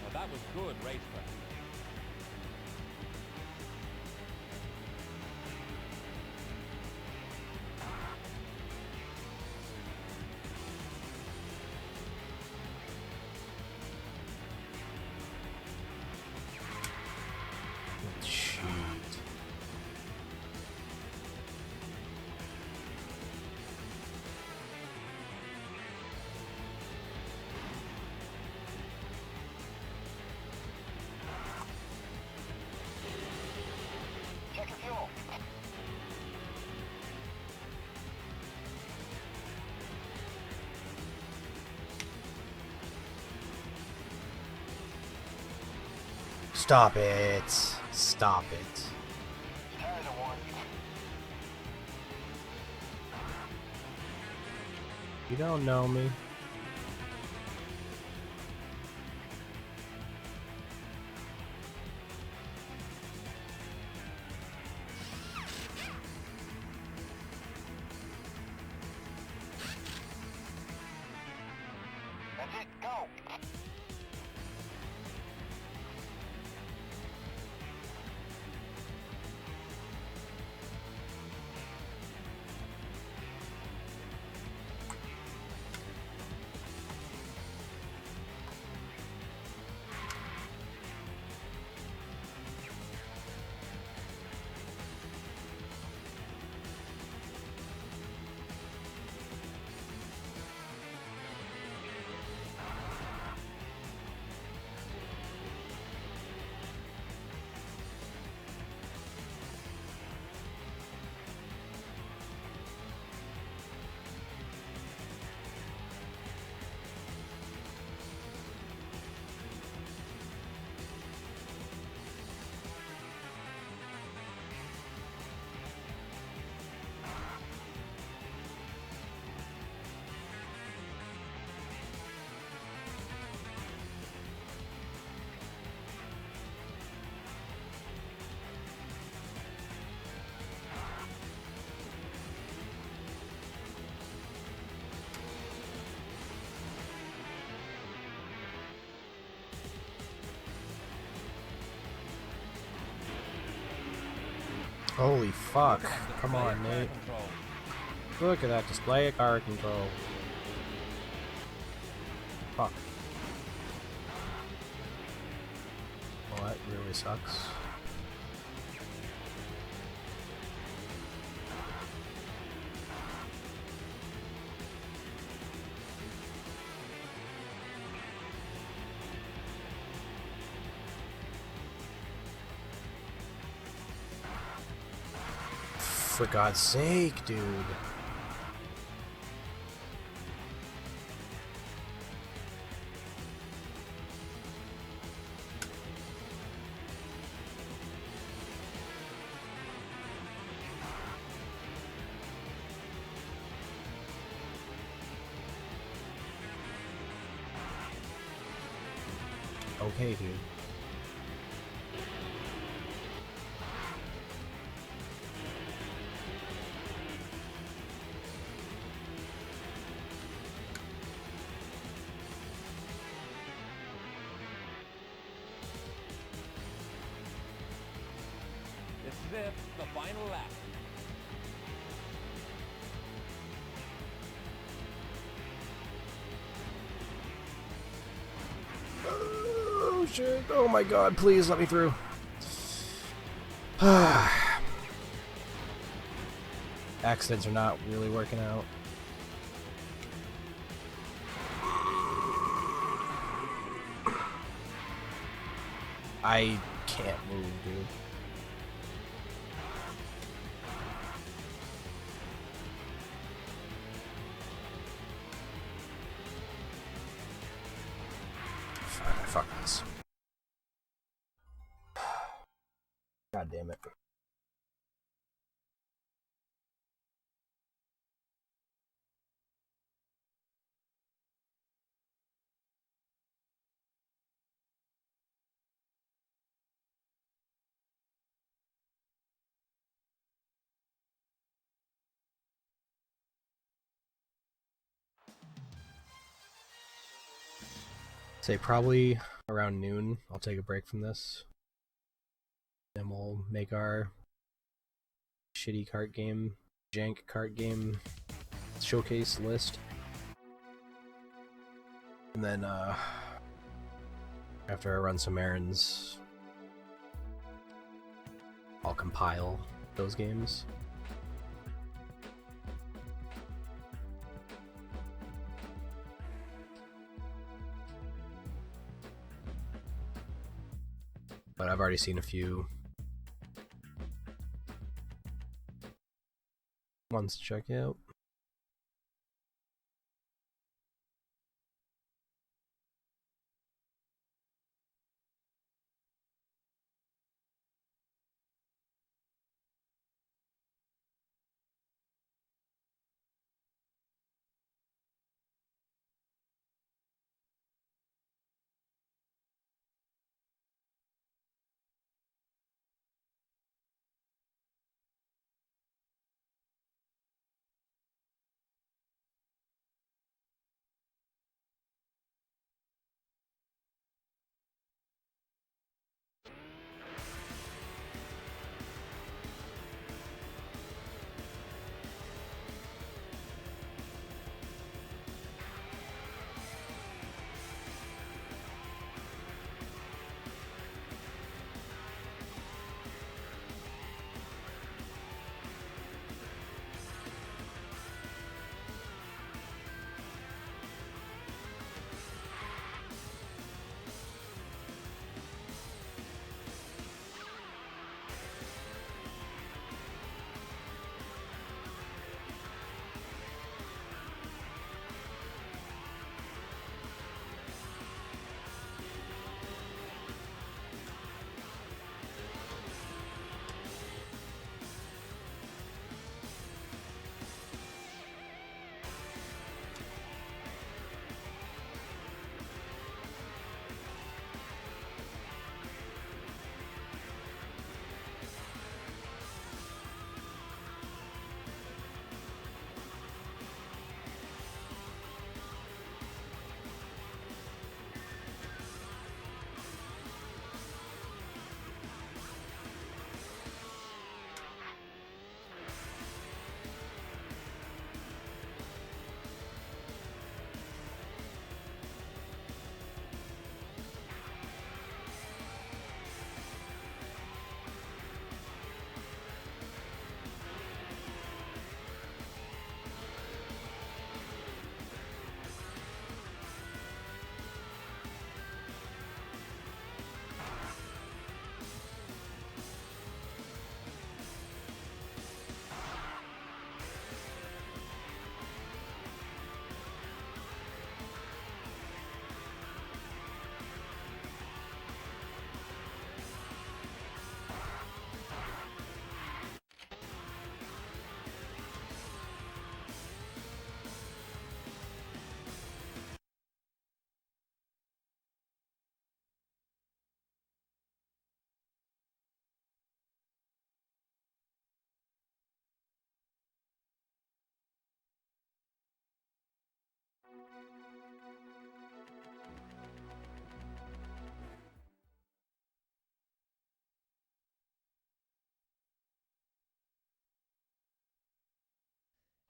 Now that was good racecraft.
Shoot.
Check your fuel.
Stop it. Stop it.
Tires are worn.
You don't know me.
That's it. Go.
Holy fuck.
Look at that
Come
display
on,
of car
Nate.
control.
Look at that display of car control. Fuck. Well, that really sucks. For God's sake, dude. Okay, dude.
This is it, the final lap.
Oh shit. Oh my god, please let me through. Accidents are not really working out. I can't move, dude. Fine, fuck this. God damn it. Say probably around noon, I'll take a break from this. Then we'll make our shitty cart game, jank cart game showcase list. And then after I run some errands, I'll compile those games. But I've already seen a few ones to check out.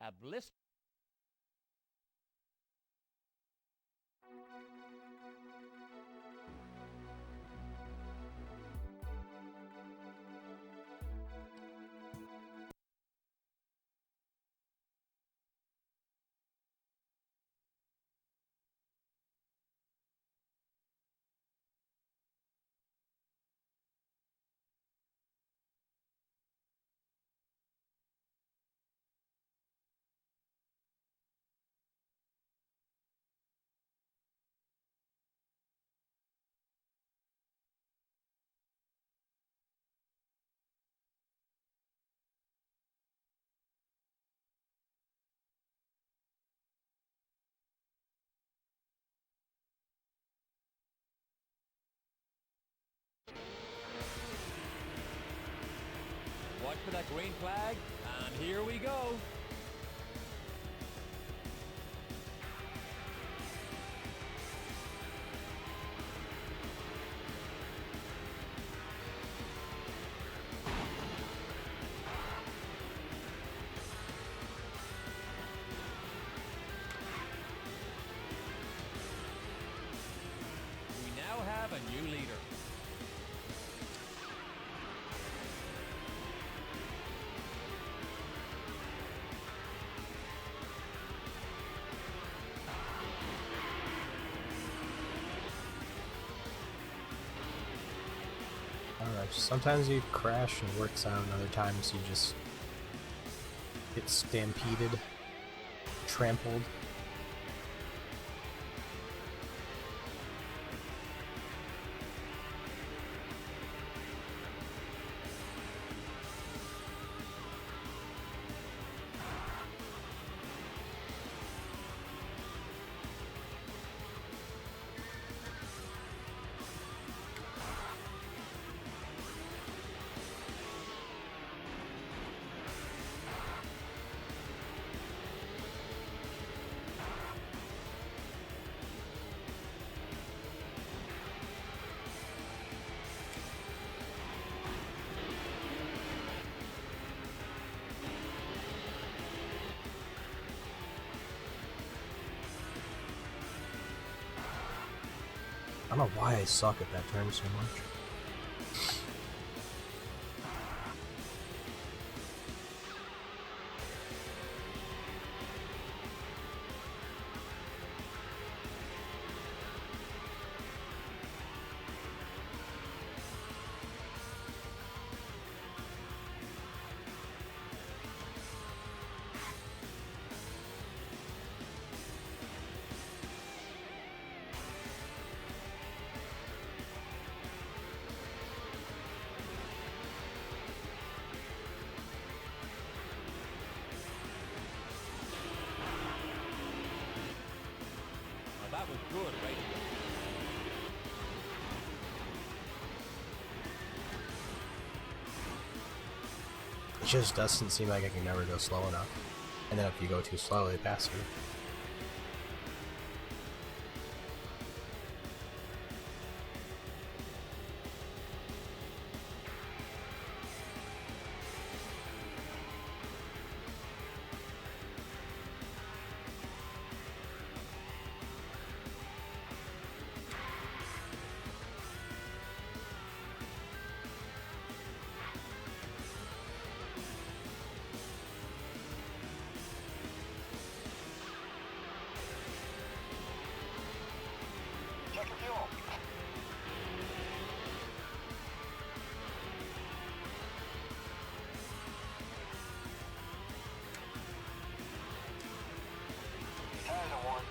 A blister. Watch for that green flag, and here we go. We now have a new leader.
I don't know, sometimes you crash and it works out, and other times you just get stampeded, trampled. I don't know why I suck at that turn so much.
Now that was good, right?
It just doesn't seem like I can never go slow enough. And then if you go too slow, they pass you.
Check your fuel. Tires are worn.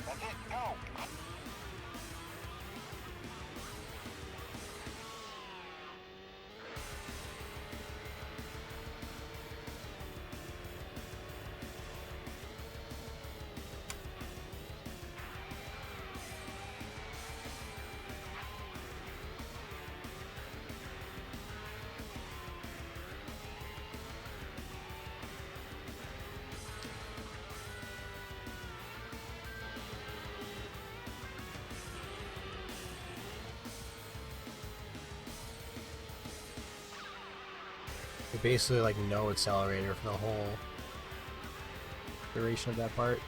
That's it, go!
basically like no accelerator for the whole duration of that part.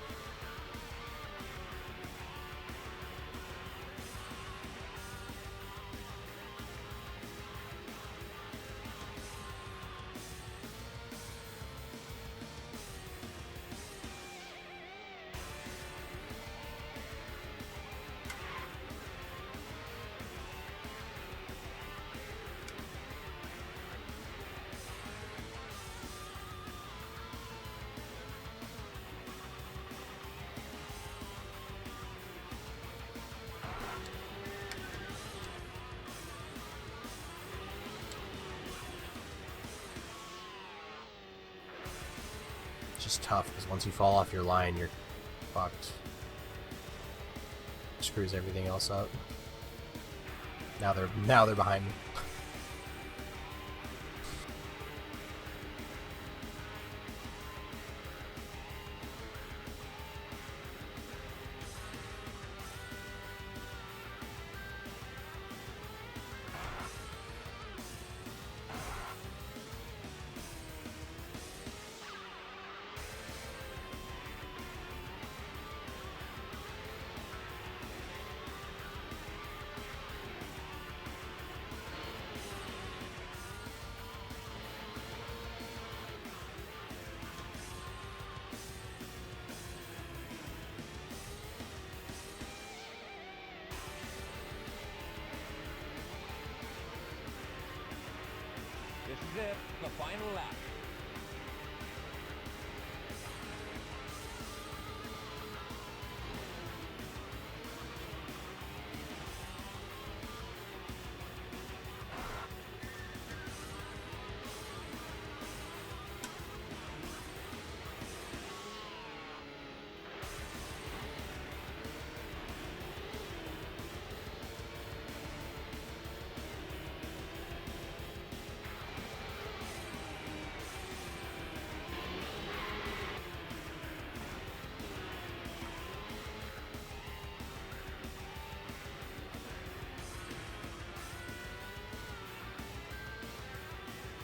Just tough because once you fall off your line, you're fucked. Screws everything else up. Now they're behind me.
This is it, the final lap.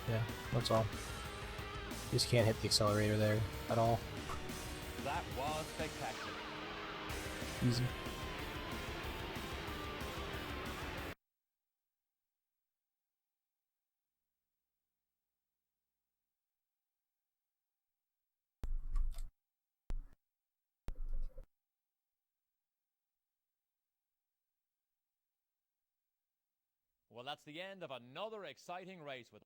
Yeah, that's all. You just can't hit the accelerator there at all.
That was spectacular.
Easy.
Well, that's the end of another exciting race with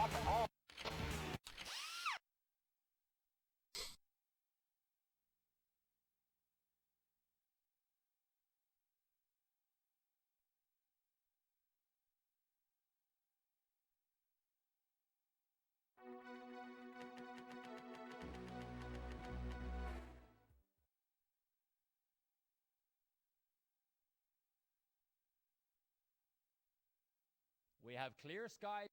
Rock and roll.
We have clear skies.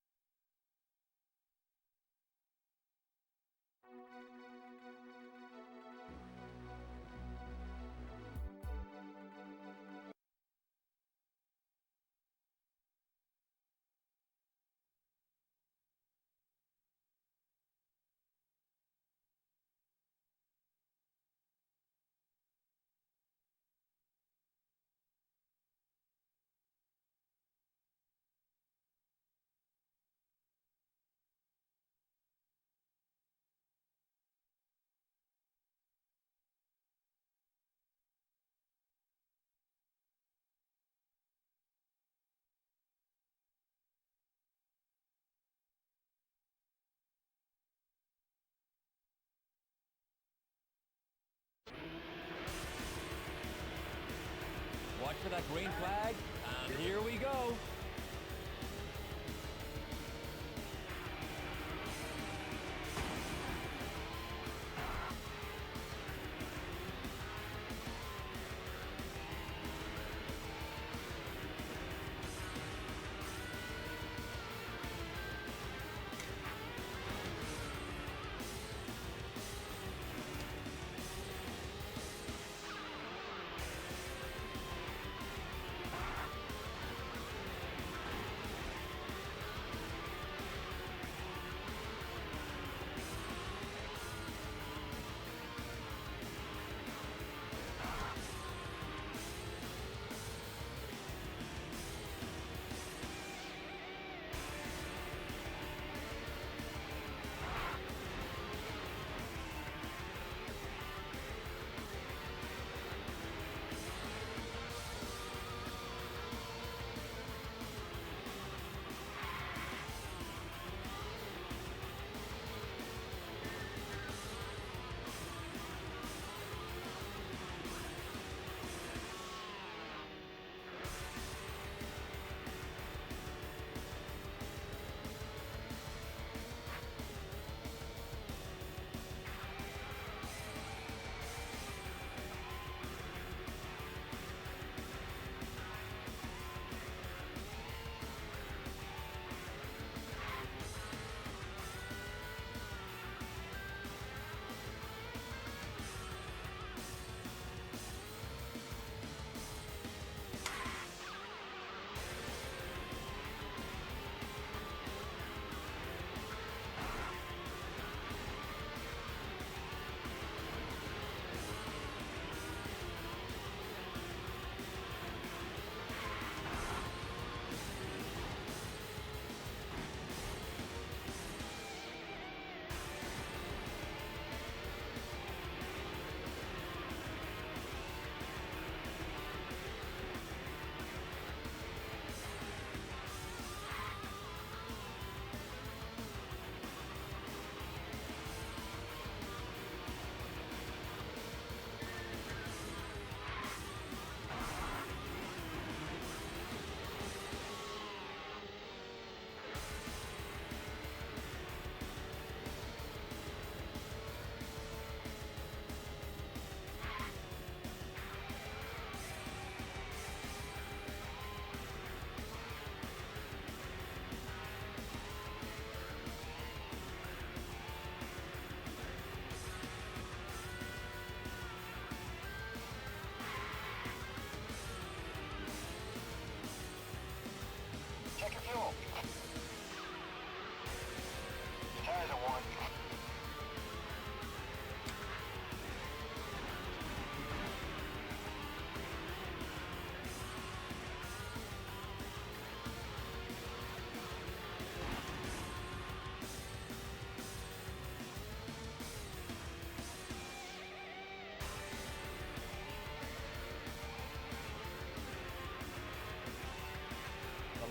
Watch for that green flag, and here we go.
Check your fuel. Your tires are worn.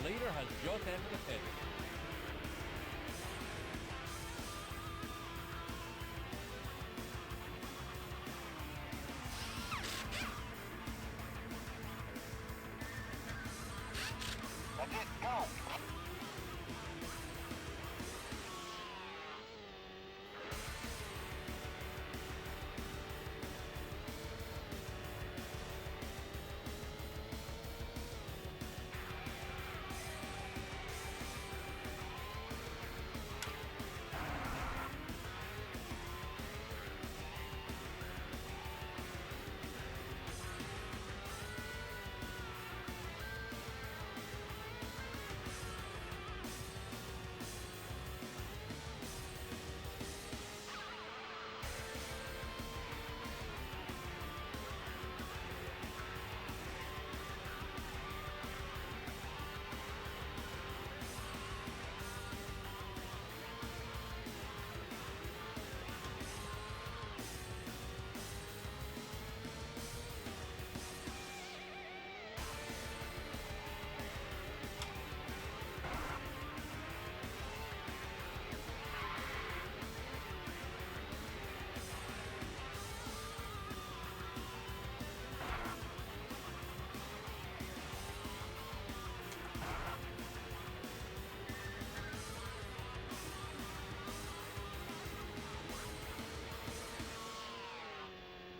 The leader has just entered the pit.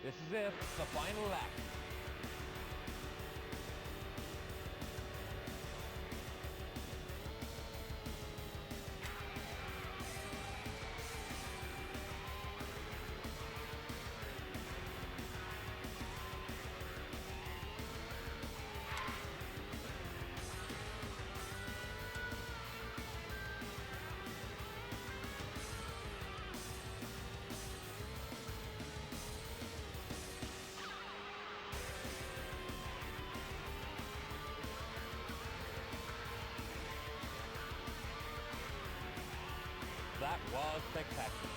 This is it, the final lap. That was spectacular.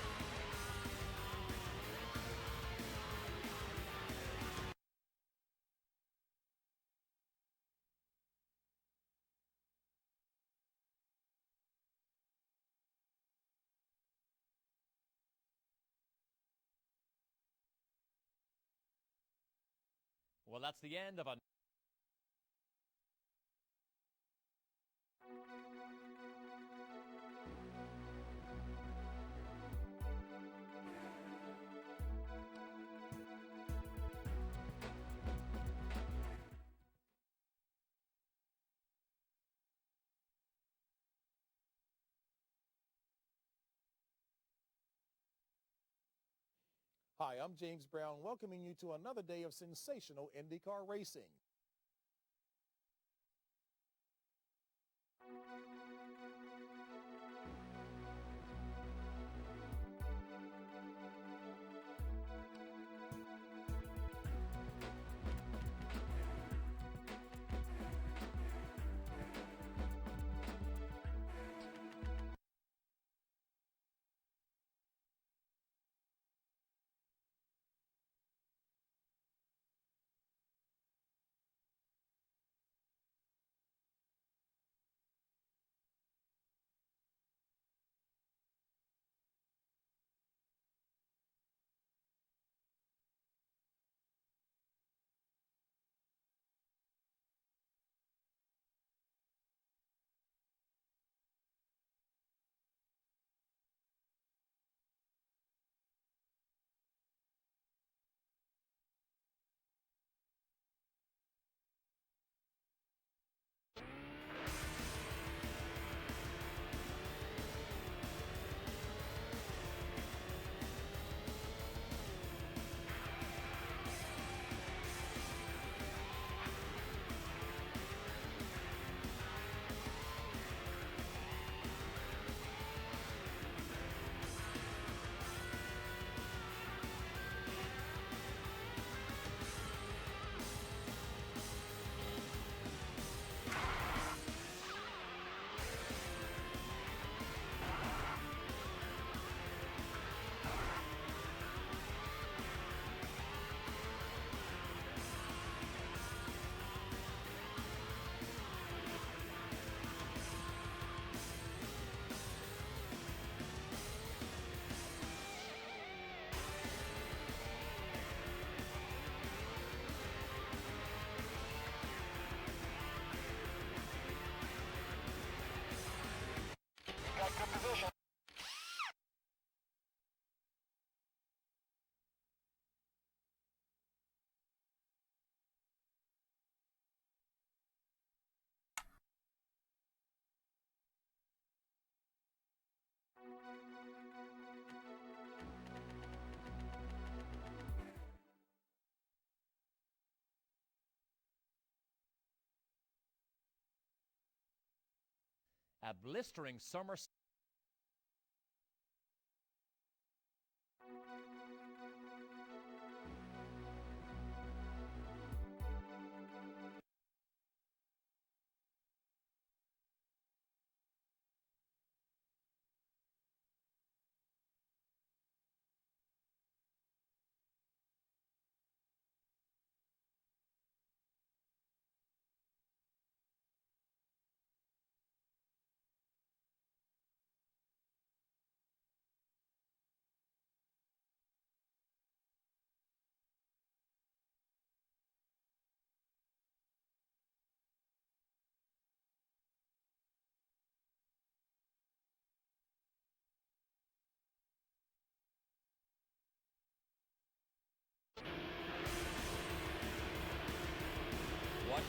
Well, that's the end of a...
Hi, I'm James Brown, welcoming you to another day of sensational IndyCar racing.
Got good position.
A blistering summer...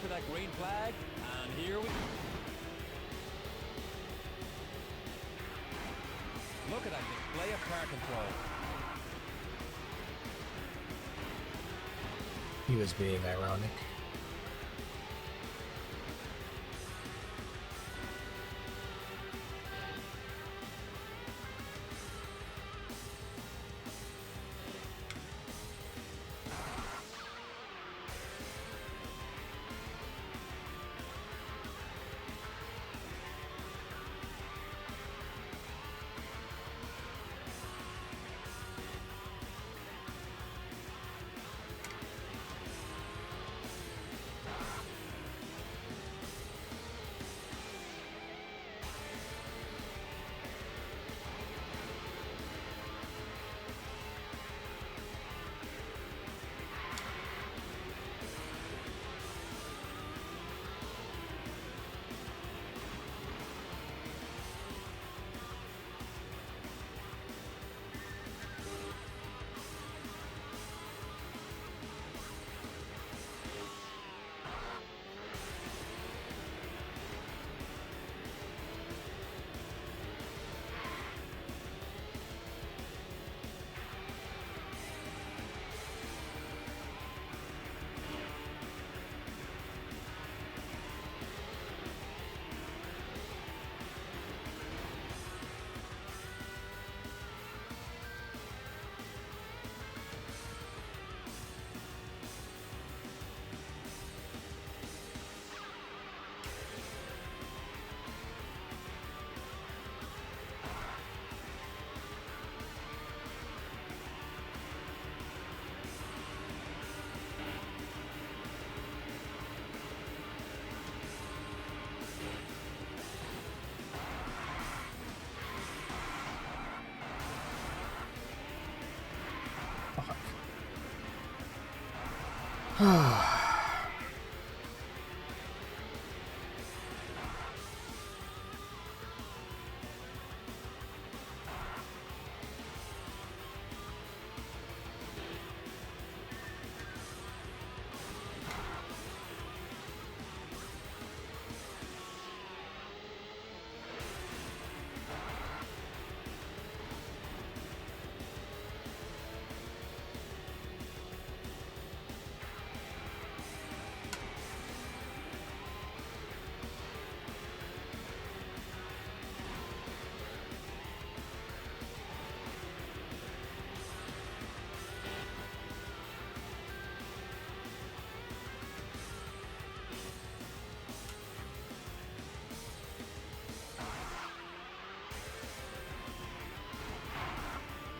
to that green flag, and here we... Look at that display of car control.
He was being ironic.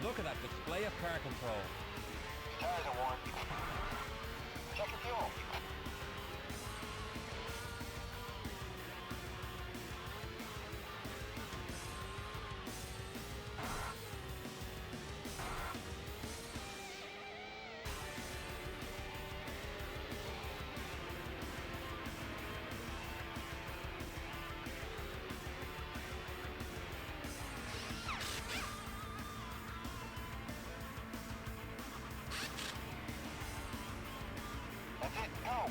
Look at that display of car control.
Tires are worn. Check your fuel. That's it. Go.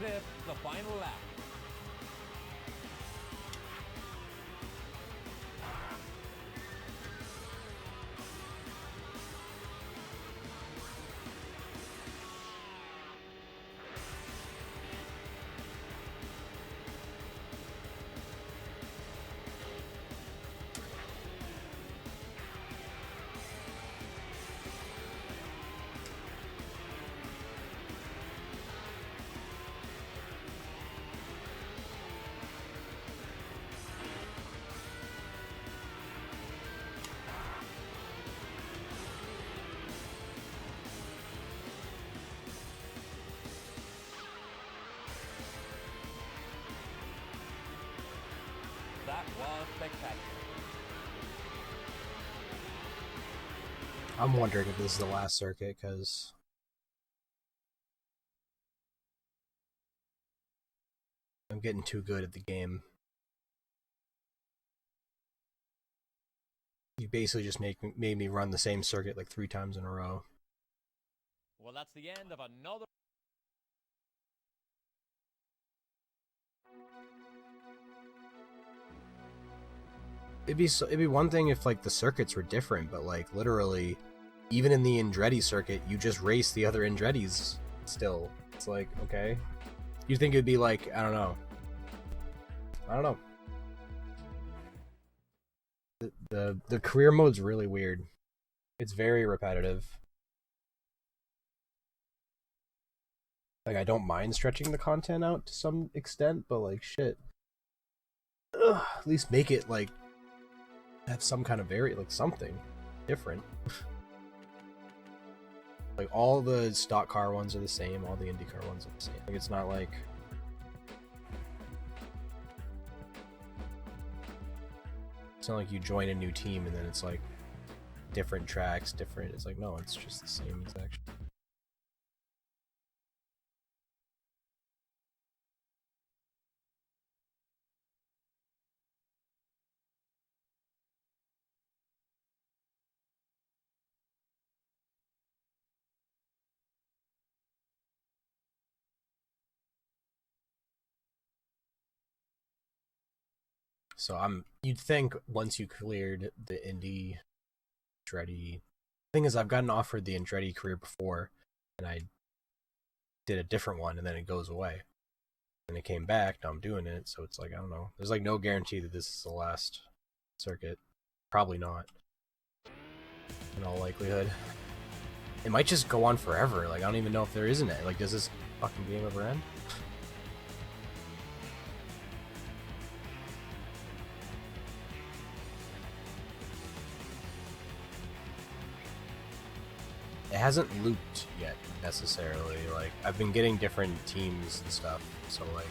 this the final lap. That was spectacular.
I'm wondering if this is the last circuit, because I'm getting too good at the game. You basically just made me run the same circuit like 3 times in a row.
Well, that's the end of another.
It'd be one thing if like the circuits were different, but like literally, even in the Andretti circuit, you just race the other Andrettis still. It's like, okay. You'd think it'd be like, I don't know. The career mode's really weird. It's very repetitive. Like, I don't mind stretching the content out to some extent, but like shit. Ugh, at least make it like have some kind of like something different. Like all the stock car ones are the same, all the IndyCar ones are the same. Like it's not like you join a new team and then it's like different tracks, different. It's like no, it's just the same exact. So you'd think once you cleared the Indy Andretti, thing is I've gotten offered the Andretti career before, and I did a different one, and then it goes away, and it came back. Now I'm doing it, so it's like I don't know. There's like no guarantee that this is the last circuit. Probably not. In all likelihood, it might just go on forever. Like I don't even know if there isn't it. Like does this fucking game ever end? It hasn't looped yet necessarily. Like I've been getting different teams and stuff, so like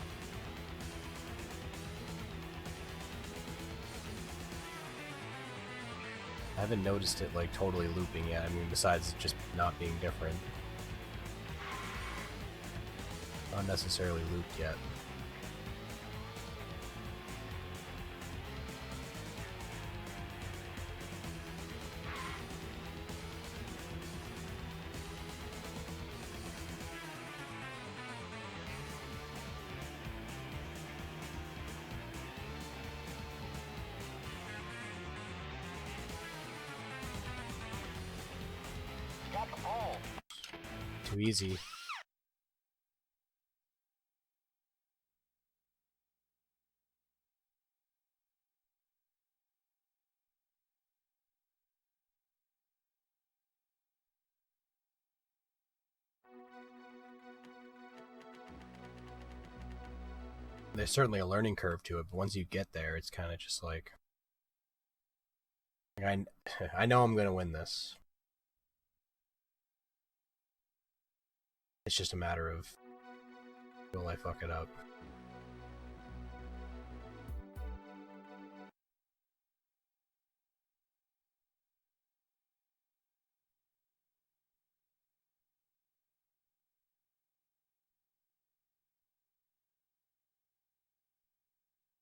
I haven't noticed it like totally looping yet. I mean, besides just not being different, not necessarily looped yet.
Got the ball.
Too easy. There's certainly a learning curve to it, but once you get there, it's kind of just like I know I'm gonna win this. It's just a matter of will I fuck it up?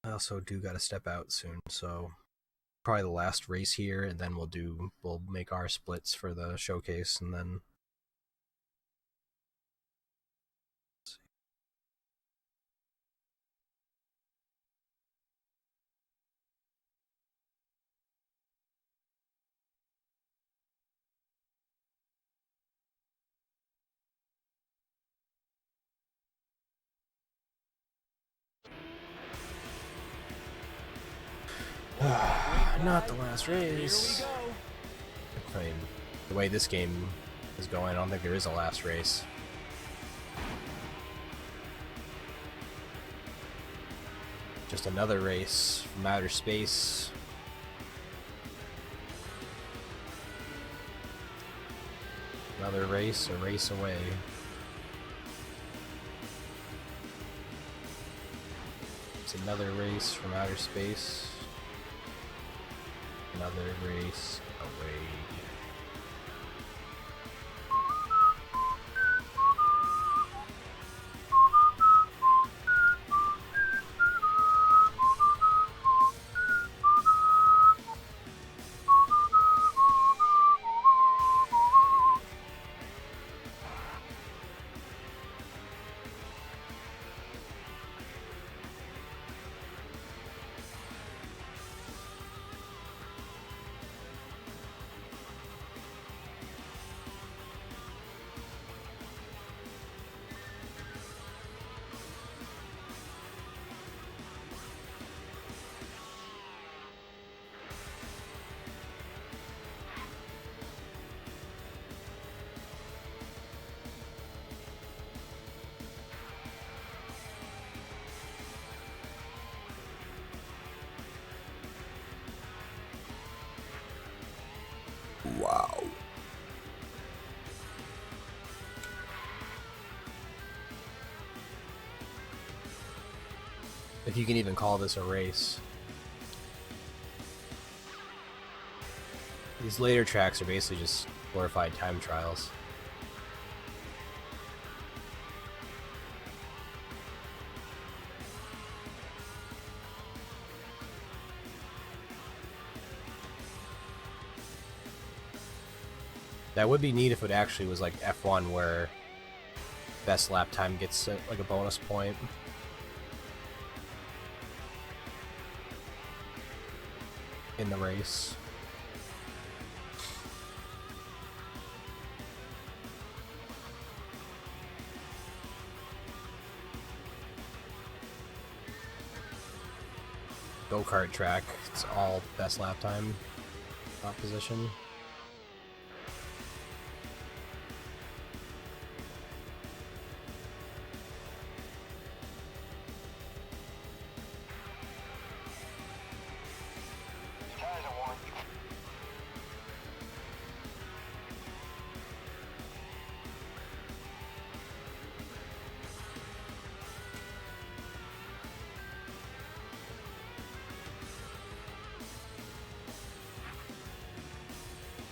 I also do gotta step out soon, so probably the last race here, and then we'll make our splits for the showcase, and then Not the last
Here
race.
we go.
I mean, the way this game is going, I don't think there is a last race. Just another race from outer space. Another race, a race away. It's another race from outer space. Another race away. Wow. If you can even call this a race. These later tracks are basically just glorified time trials. That would be neat if it actually was like F1 where best lap time gets like a bonus point. In the race. Go-kart track, it's all best lap time position.
Tires are warm.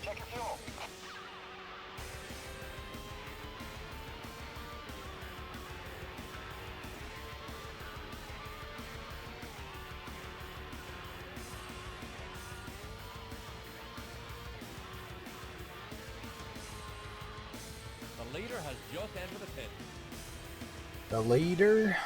Check your fuel.
The leader has just entered the pit.
The leader.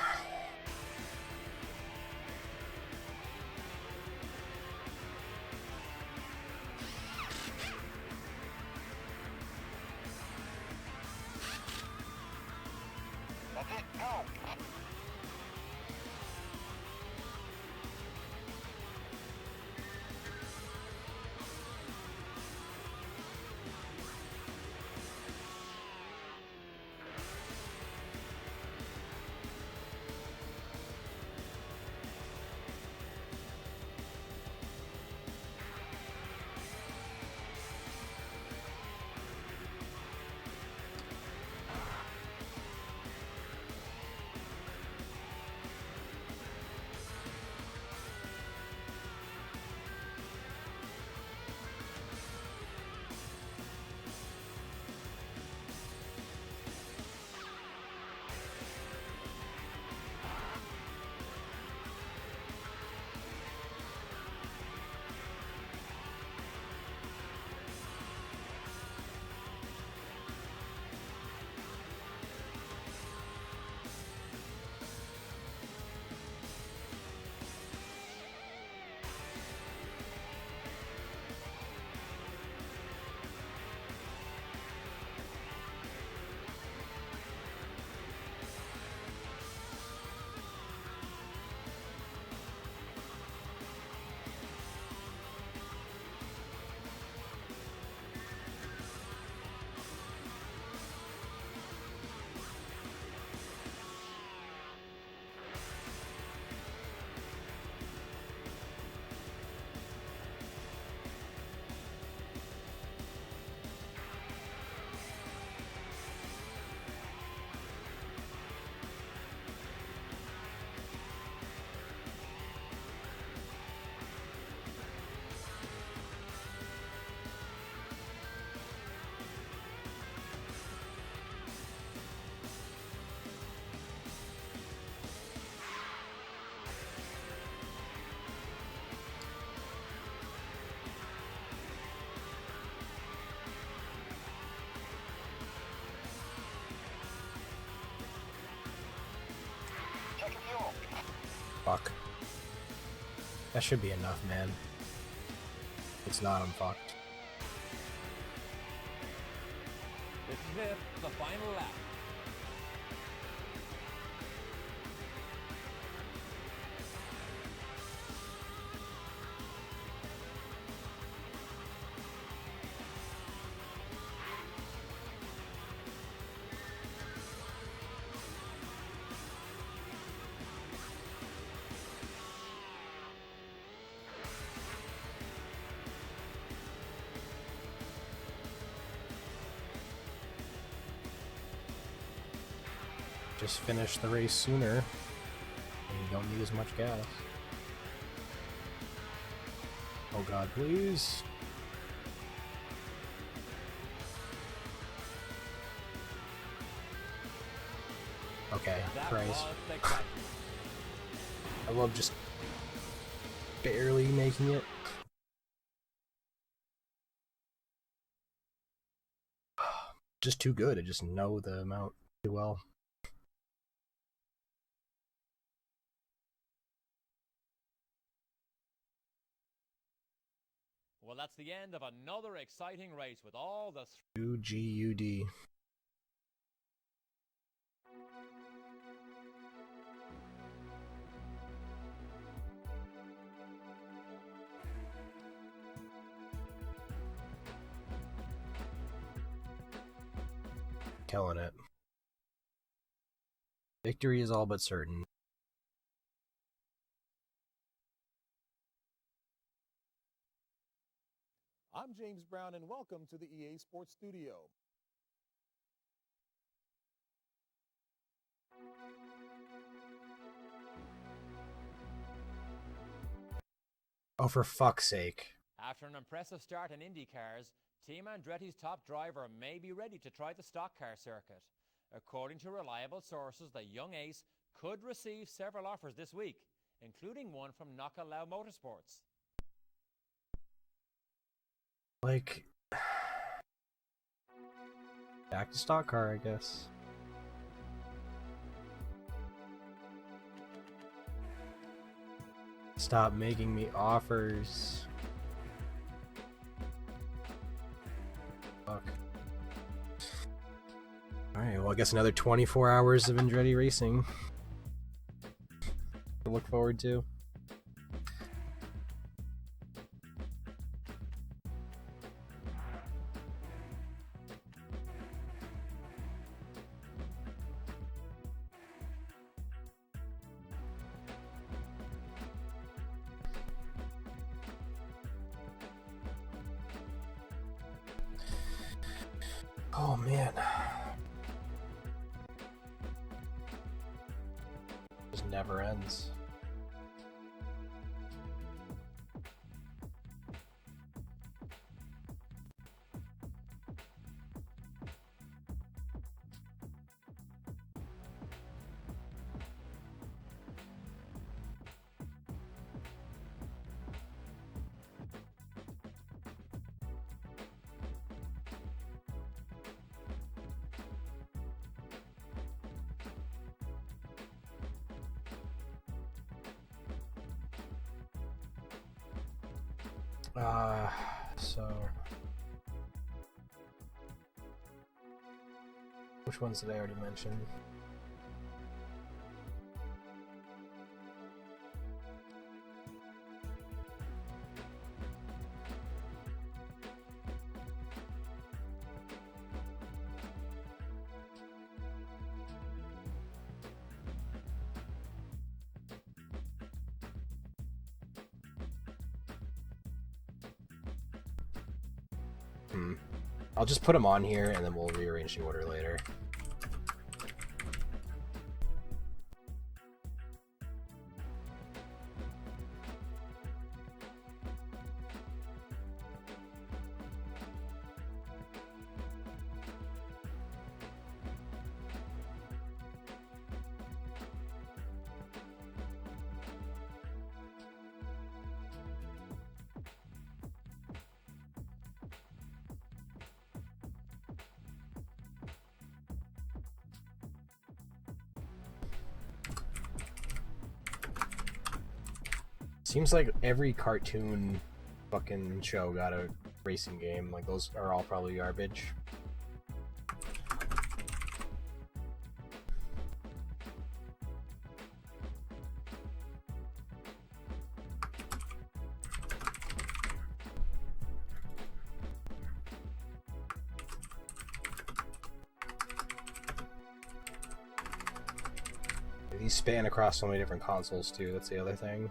That's it. Go.
That should be enough, man. If it's not, I'm fucked.
This is it, the final lap.
Just finish the race sooner, and you don't need as much gas. Oh god, please. Okay, Christ. I love just barely making it. Just too good. I just know the amount too well.
Well, that's the end of another exciting race with all the...
UGUD. Killing it. Victory is all but certain.
I'm James Brown, and welcome to the EA Sports Studio.
Oh, for fuck's sake.
After an impressive start in IndyCars, Team Andretti's top driver may be ready to try the stock car circuit. According to reliable sources, the young ace could receive several offers this week, including one from Knockalau Motorsports.
Like, back to stock car, I guess. Stop making me offers. Fuck. Alright, well, I guess another 24 hours of Andretti racing to look forward to. Oh man. Just never ends. So which ones did I already mention? I'll just put them on here and then we'll rearrange the order later. Seems like every cartoon fucking show got a racing game. Like, those are all probably garbage. These span across so many different consoles too, that's the other thing.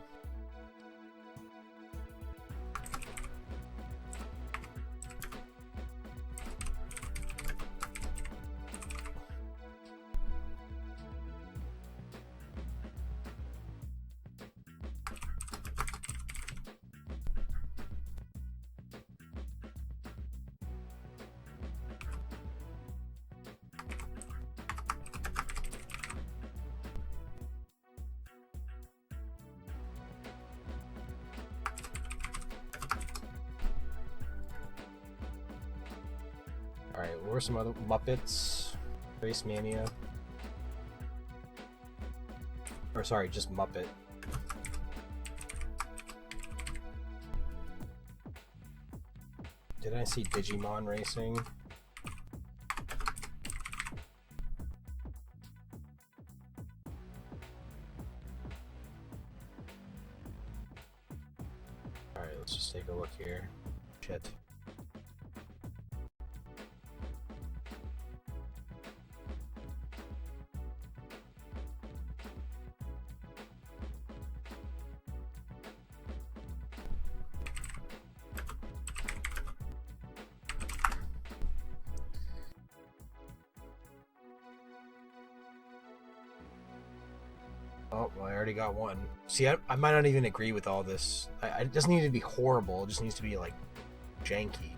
Alright, what were some other Muppets? Race Mania. Or sorry, just Muppet. Did I see Digimon Racing? Alright, let's just take a look here. Shit. Oh, well, I already got one. See, I might not even agree with all this. It doesn't need to be horrible. It just needs to be, like, janky.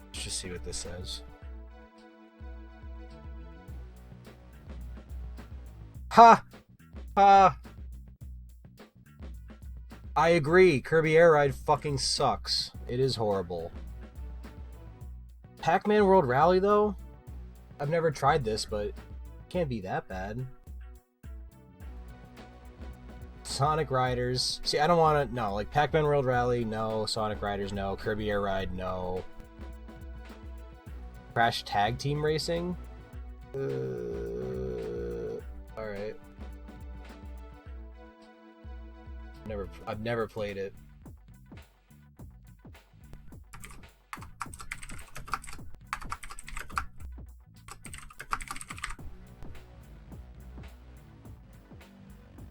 Let's just see what this says. Ha! Ha! I agree. Kirby Air Ride fucking sucks. It is horrible. Pac-Man World Rally, though? I've never tried this, but can't be that bad. Sonic Riders. See, I don't want to... No, like, Pac-Man World Rally, no. Sonic Riders, no. Kirby Air Ride, no. Crash Tag Team Racing? Alright. I've never played it.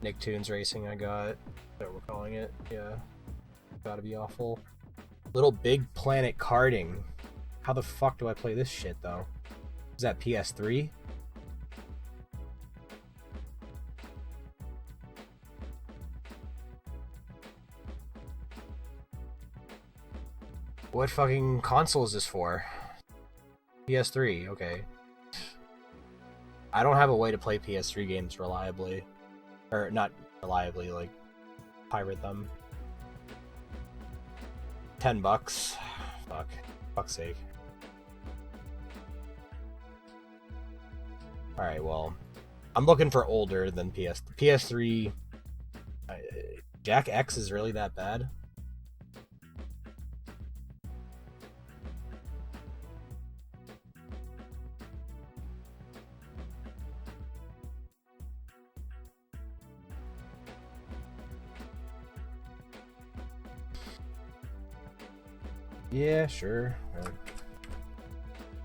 Nicktoons Racing I got. That we're calling it. Yeah. Gotta be awful. Little Big Planet Karting. How the fuck do I play this shit, though? Is that PS3? What fucking console is this for? PS3, okay. I don't have a way to play PS3 games reliably. Or, not reliably, like, pirate them. $10. Fuck. Fuck's sake. Alright, well, I'm looking for older than PS3. Jack X is really that bad? Yeah, sure.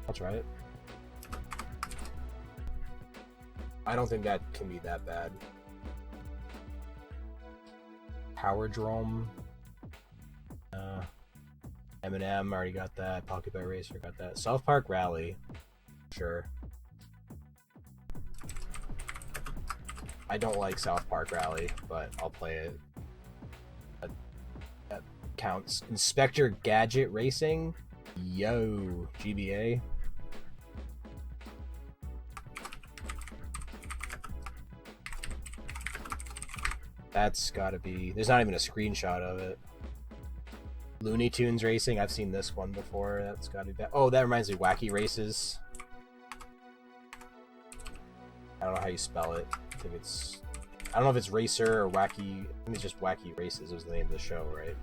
I'll try it. I don't think that can be that bad. Powerdrome. Eminem, already got that. Pocket Bay Racer, got that. South Park Rally. Sure. I don't like South Park Rally, but I'll play it. That counts. Inspector Gadget Racing. Yo, GBA. That's gotta be... There's not even a screenshot of it. Looney Tunes Racing. I've seen this one before. That's gotta be bad. Oh, that reminds me. Wacky Races. I don't know how you spell it. I think it's... don't know if it's Racer or Wacky. I think it's just Wacky Races was the name of the show, right?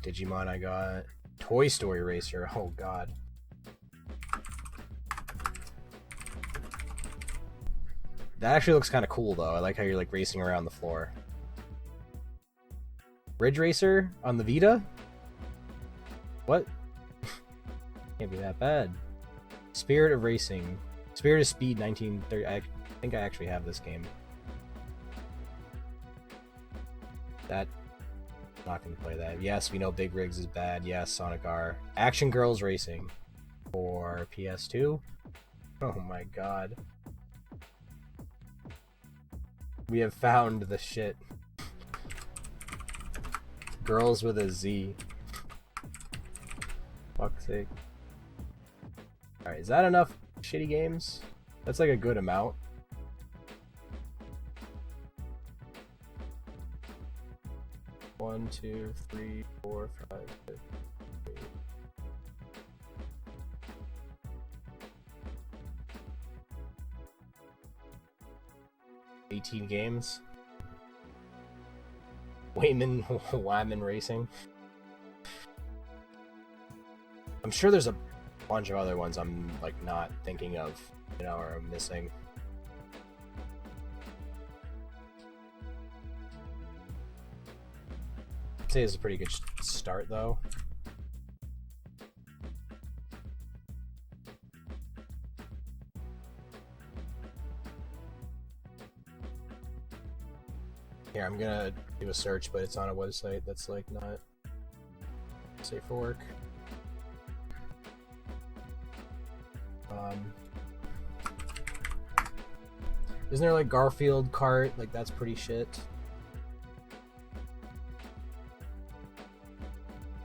Digimon I got. Toy Story Racer. Oh god. That actually looks kind of cool though. I like how you're like racing around the floor. Ridge Racer on the Vita? What? Can't be that bad. Spirit of Racing. Spirit of Speed 1930. I think I actually have this game. That. I'm not gonna play that. Yes, we know Big Rigs is bad. Yes, Sonic R. Action Girls Racing for PS2. Oh my god. We have found the shit. Girls with a Z. Fuck's sake. Alright, is that enough shitty games? That's like a good amount. One, two, three, four, five, six, 18 games. Wayman Racing. I'm sure there's a bunch of other ones I'm like not thinking of, you know, or I'm missing. I'd say it's a pretty good start though. Here, I'm gonna do a search, but it's on a website that's like not safe for work. Isn't there like Garfield Kart? Like that's pretty shit.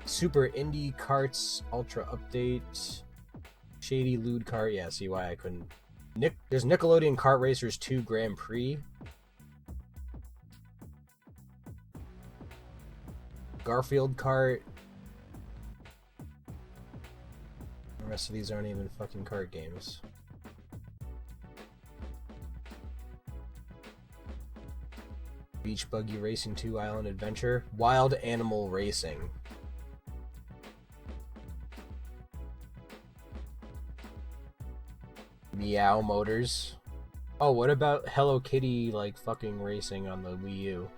Super Indie Karts Ultra Update. Shady Lewd Kart. Yeah, see why I couldn't. There's Nickelodeon Kart Racers 2 Grand Prix. Garfield Kart. The rest of these aren't even fucking kart games. Beach Buggy Racing 2 Island Adventure. Wild Animal Racing. Meow Motors. Oh, what about Hello Kitty like fucking racing on the Wii U?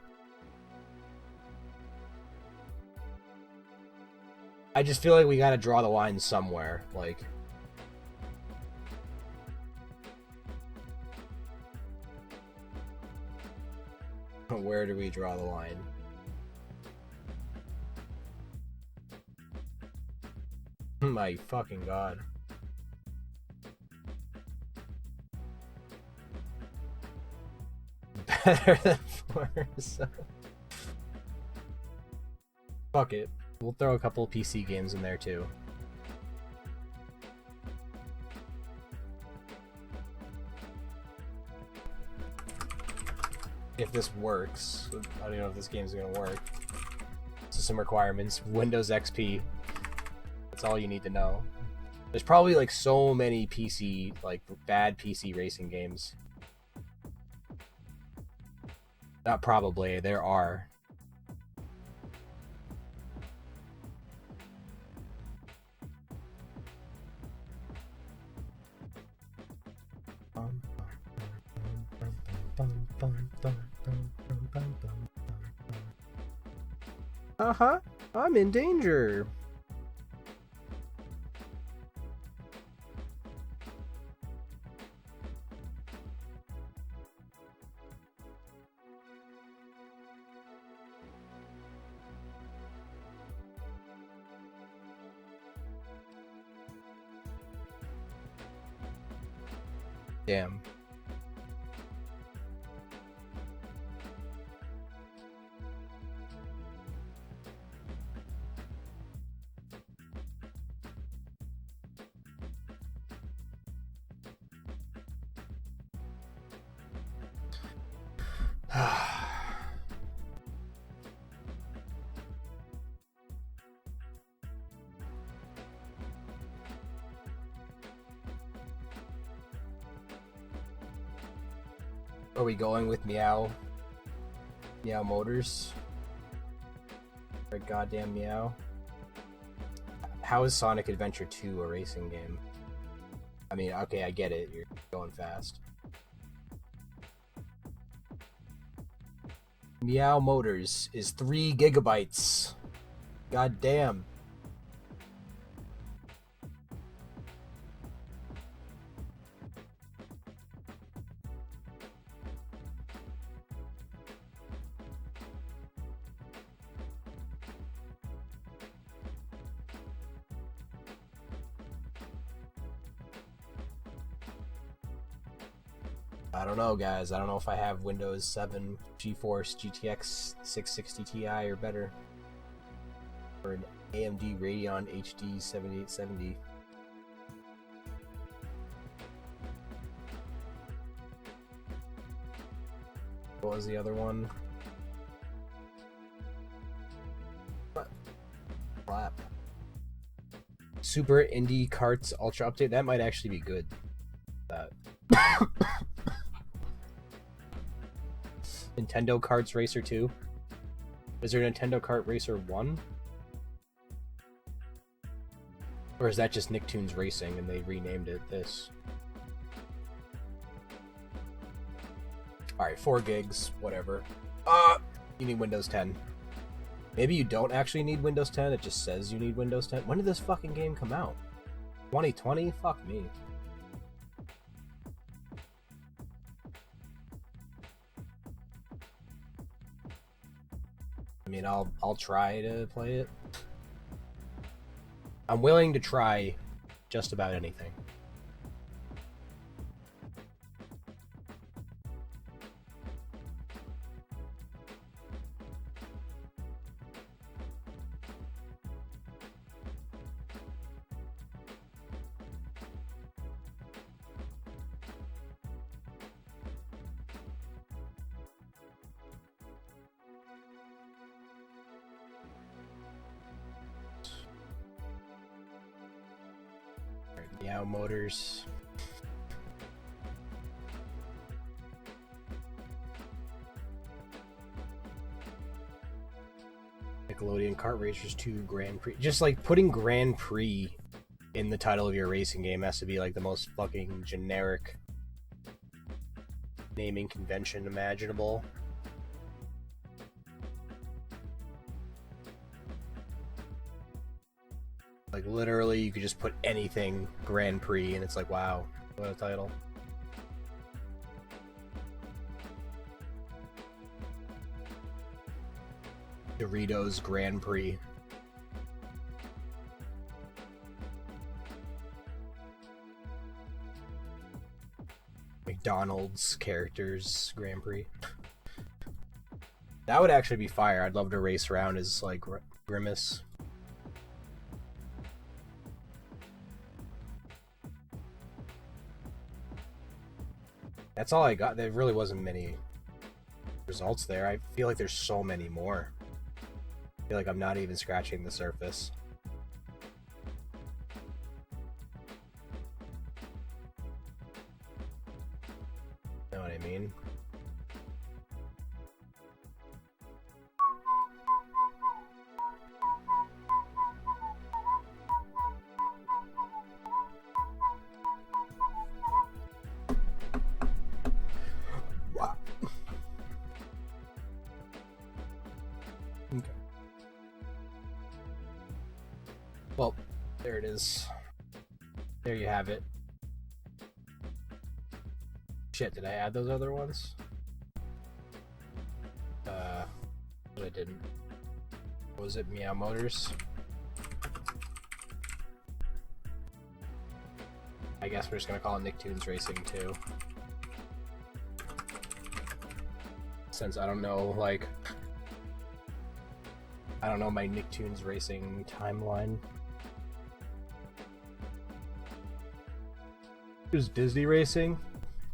I just feel like we gotta draw the line somewhere, like... Where do we draw the line? My fucking god. Better than Forza. Fuck it. We'll throw a couple PC games in there too. If this works. I don't know if this game's gonna work. System requirements. Windows XP. That's all you need to know. There's probably like so many PC, like bad PC racing games. Not probably, there are. Uh-huh, I'm in danger. Damn. Are we going with Meow Motors? Or goddamn Meow. How is Sonic Adventure 2 a racing game? I mean, okay, I get it. You're going fast. Meow Motors is 3 gigabytes. God damn. I don't know, guys. I don't know if I have Windows 7 GeForce GTX 660 Ti or better. Or an AMD Radeon HD 7870. What was the other one? What? Flap. Super Indie Karts Ultra Update. That might actually be good. That. Nintendo Karts Racer 2? Is there Nintendo Kart Racer 1? Or is that just Nicktoons Racing and they renamed it this? Alright, 4 gigs, whatever. You need Windows 10. Maybe you don't actually need Windows 10, it just says you need Windows 10. When did this fucking game come out? 2020? Fuck me. I mean, I'll try to play it. I'm willing to try just about anything. Meow Motors. Nickelodeon Kart Racers 2 Grand Prix. Just like putting Grand Prix in the title of your racing game has to be like the most fucking generic naming convention imaginable. Like literally you could just put anything Grand Prix and it's like, wow, what a title. Doritos Grand Prix. McDonald's characters Grand Prix. That would actually be fire. I'd love to race around as like Grimace. That's all I got. There really wasn't many results there. I feel like there's so many more. I feel like I'm not even scratching the surface. Know what I mean? Okay. Well, there it is. There you have it. Shit, did I add those other ones? But I didn't. What was it? Meow Motors? I guess we're just gonna call it Nicktoons Racing 2. Since I don't know, like... I don't know my Nicktoons Racing timeline. There's Disney Racing?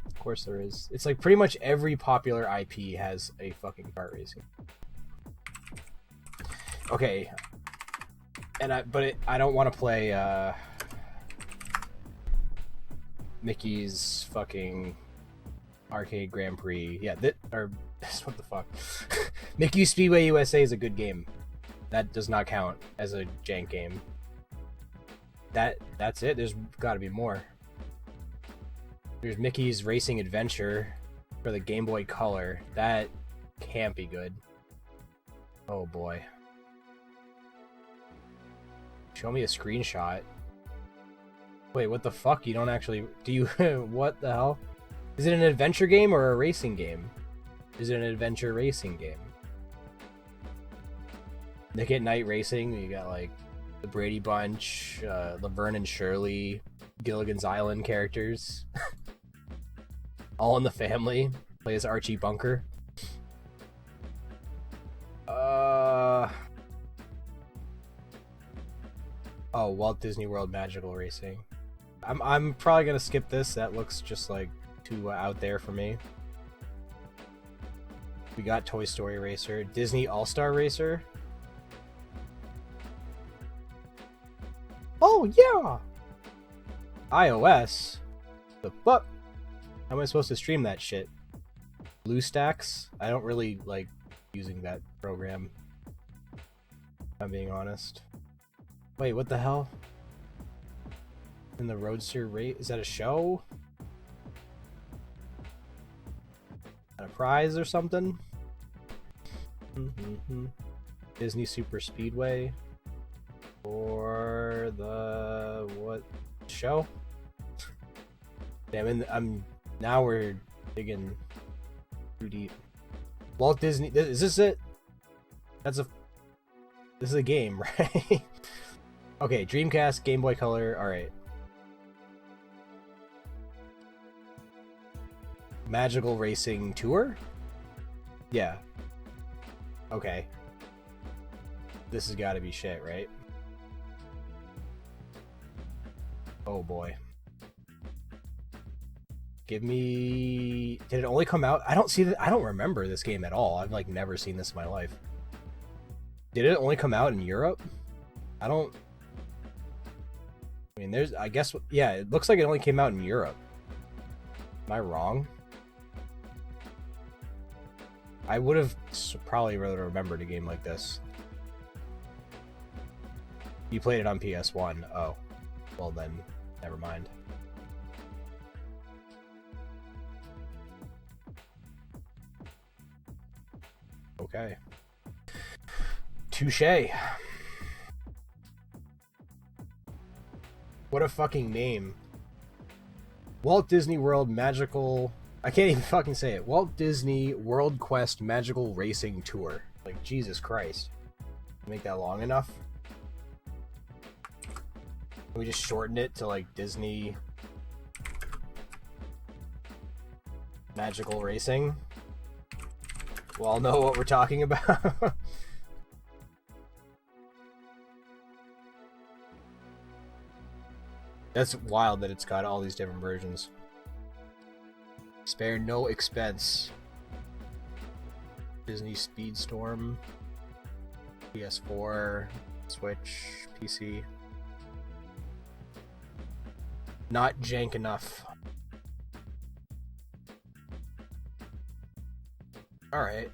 Of course there is. It's like pretty much every popular IP has a fucking kart racing. Okay. And I don't want to play Mickey's fucking Arcade Grand Prix. Yeah, or what the fuck? Mickey Speedway USA is a good game. That does not count as a jank game. That's it. There's got to be more. There's Mickey's Racing Adventure for the Game Boy Color. That can't be good. Oh boy. Show me a screenshot. Wait, what the fuck? You don't actually... Do you... What the hell? Is it an adventure game or a racing game? Is it an adventure racing game? Nick at Night Racing, you got like the Brady Bunch, Laverne and Shirley, Gilligan's Island characters. All in the Family. Play as Archie Bunker. Oh, Walt Disney World Magical Racing. I'm probably gonna skip this. That looks just like too out there for me. We got Toy Story Racer, Disney All-Star Racer. Oh yeah. iOS. The fuck? How am I supposed to stream that shit? BlueStacks? I don't really like using that program, if I'm being honest. Wait, what the hell? In the Roadster Race? Is that a show? A prize or something? Disney Super Speedway? Or the... what? Show? Damn, now we're digging too deep. Walt Disney... Is this it? This is a game, right? Okay, Dreamcast, Game Boy Color, alright. Magical Racing Tour? Yeah. Okay. This has gotta be shit, right? Oh boy. Give me... Did it only come out? I don't remember this game at all. I've like never seen this in my life. Did it only come out in Europe? I mean, I guess, yeah, it looks like it only came out in Europe. Am I wrong? I would have probably rather remembered a game like this. You played it on PS1. Oh. Well then, never mind. Okay. Touché. What a fucking name. Walt Disney World Magical... I can't even fucking say it. Walt Disney World Quest Magical Racing Tour. Like, Jesus Christ. Make that long enough? Can we just shorten it to, like, Disney... Magical Racing? We'll all know what we're talking about. That's wild that it's got all these different versions. Spare no expense. Disney Speedstorm. PS4. Switch. PC. Not jank enough. Alright.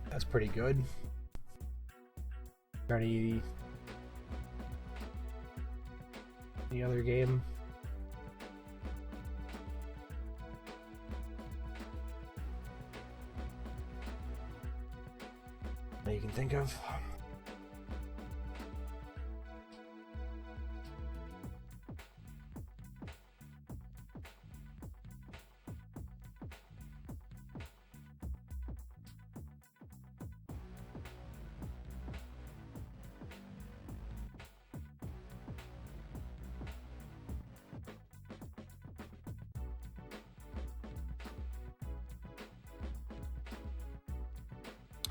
That's pretty good. Any other game? That you can think of?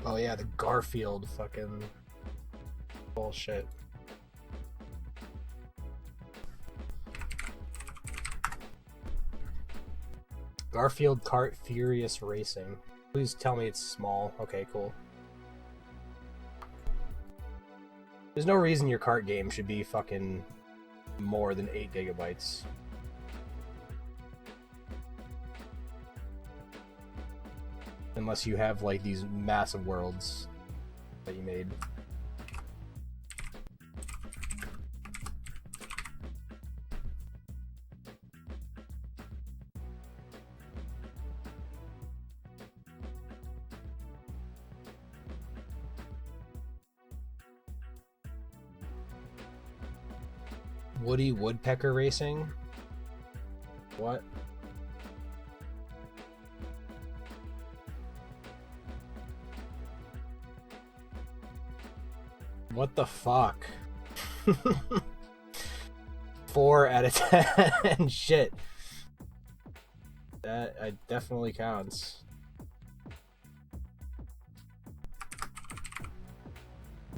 Oh yeah, the Garfield fucking bullshit. Garfield Kart Furious Racing. Please tell me it's small. Okay, cool. There's no reason your kart game should be fucking more than 8 gigabytes. Unless you have like these massive worlds that you made. Woody Woodpecker Racing? What? What the fuck? 4 out of 10. Shit. That definitely counts.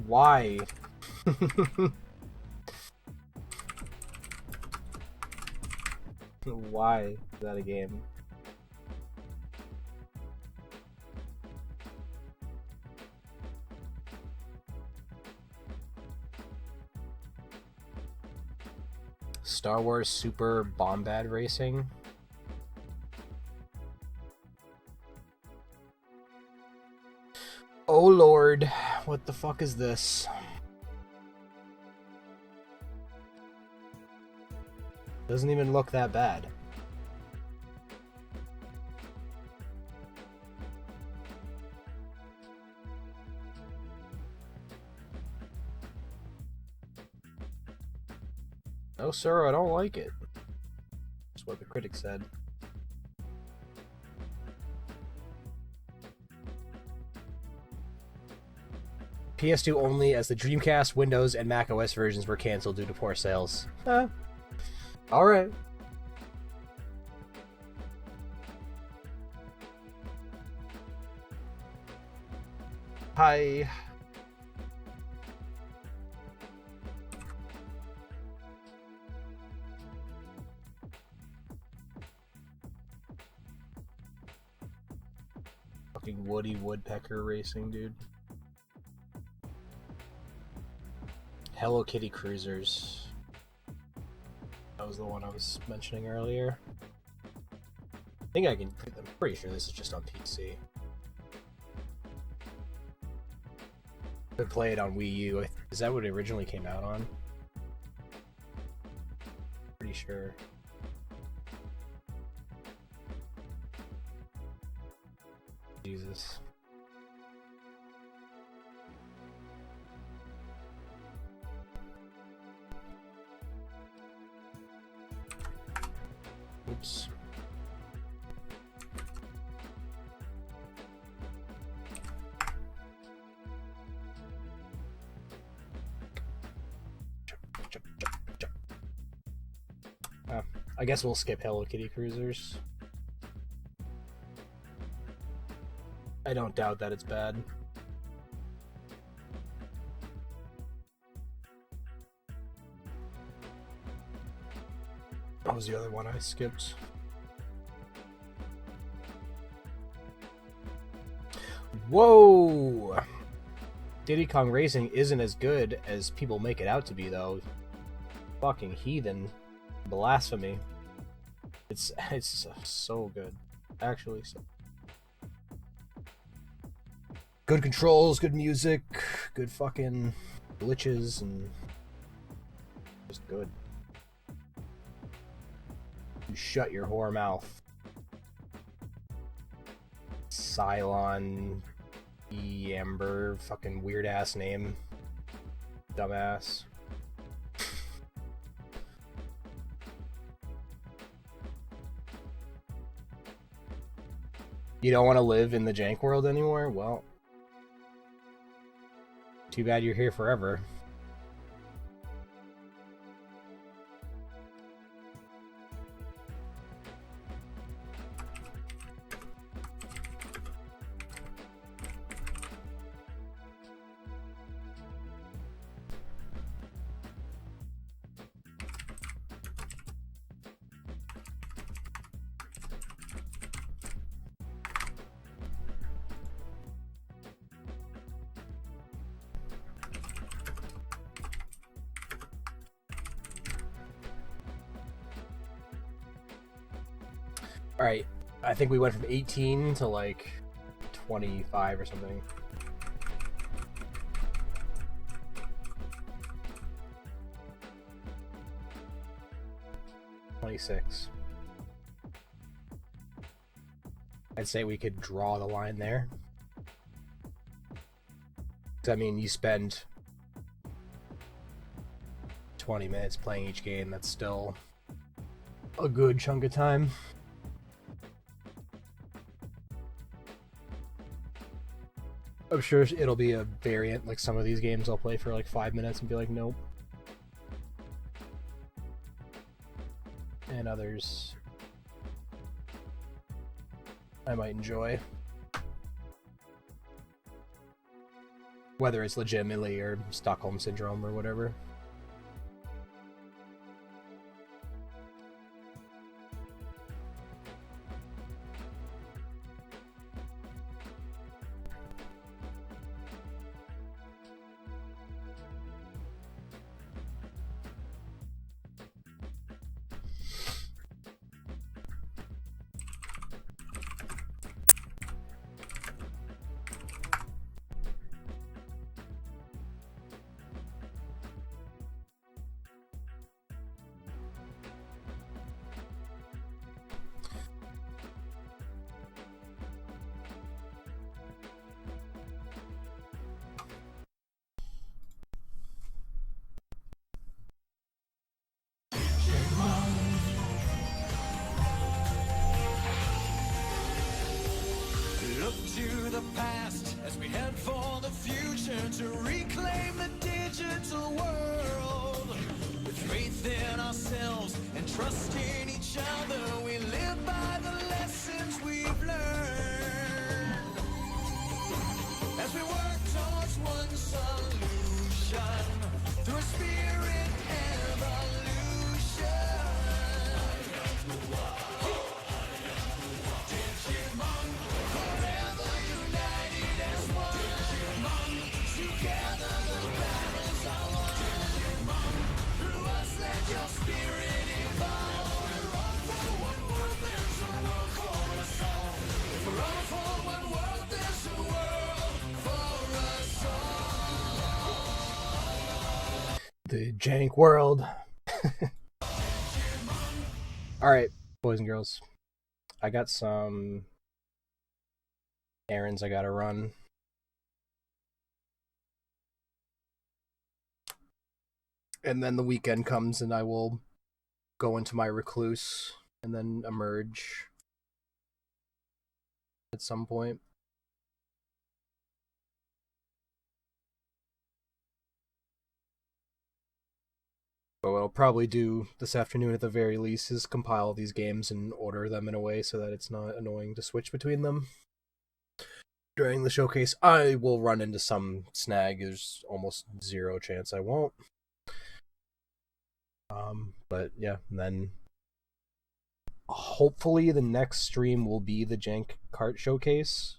Why? Why is that a game? Star Wars Super Bombad Racing? Oh lord, what the fuck is this? Doesn't even look that bad. No, sir, I don't like it. That's what the critics said. PS2 only, as the Dreamcast, Windows, and Mac OS versions were canceled due to poor sales. Alright. Hi. Fucking Woody Woodpecker Racing, dude. Hello Kitty Cruisers. That was the one I was mentioning earlier. I think I can. I'm pretty sure this is just on PC. Could play it on Wii U. Is that what it originally came out on? Pretty sure. Jesus. Oops. I guess we'll skip Hello Kitty Cruisers. I don't doubt that it's bad. What was the other one I skipped? Whoa! Diddy Kong Racing isn't as good as people make it out to be, though. Fucking heathen. Blasphemy. It's so good. Actually, so. Good controls, good music, good fucking glitches, and just good. You shut your whore mouth. Cylon Amber, fucking weird ass name. Dumbass. You don't want to live in the jank world anymore? Well, too bad you're here forever. All right, I think we went from 18 to like 25 or something. $26. I'd say we could draw the line there. I mean, you spend 20 minutes playing each game, that's still a good chunk of time. I'm sure it'll be a variant, like some of these games I'll play for like 5 minutes and be like, nope. And others I might enjoy. Whether it's legitimately or Stockholm Syndrome or whatever.
Look to the past as we head for the future to reclaim the digital world. With faith in ourselves and trust in each other, we live by the lessons we've learned. As we work towards one solution through a spirit evolution.
The jank world. Alright, boys and girls. I got some errands I gotta run. And then the weekend comes and I will go into my recluse and then emerge at some point. But what I'll probably do this afternoon at the very least is compile these games and order them in a way so that it's not annoying to switch between them. During the showcase, I will run into some snag. There's almost zero chance I won't. But yeah, and then hopefully the next stream will be the jank cart showcase.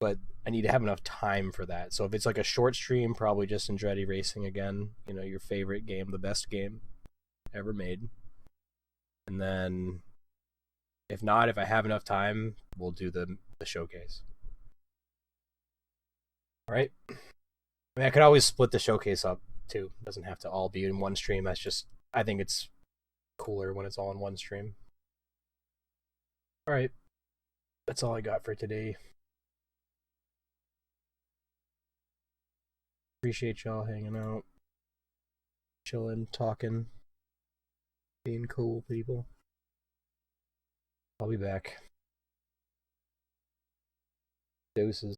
But I need to have enough time for that. So if it's like a short stream, probably just Andretti Racing again. You know, your favorite game, the best game ever made. And then, if not, if I have enough time, we'll do the showcase. Alright? I mean, I could always split the showcase up, too. It doesn't have to all be in one stream. That's just, I think it's cooler when it's all in one stream. Alright. That's all I got for today. Appreciate y'all hanging out, chilling, talking, being cool people. I'll be back. Deuces.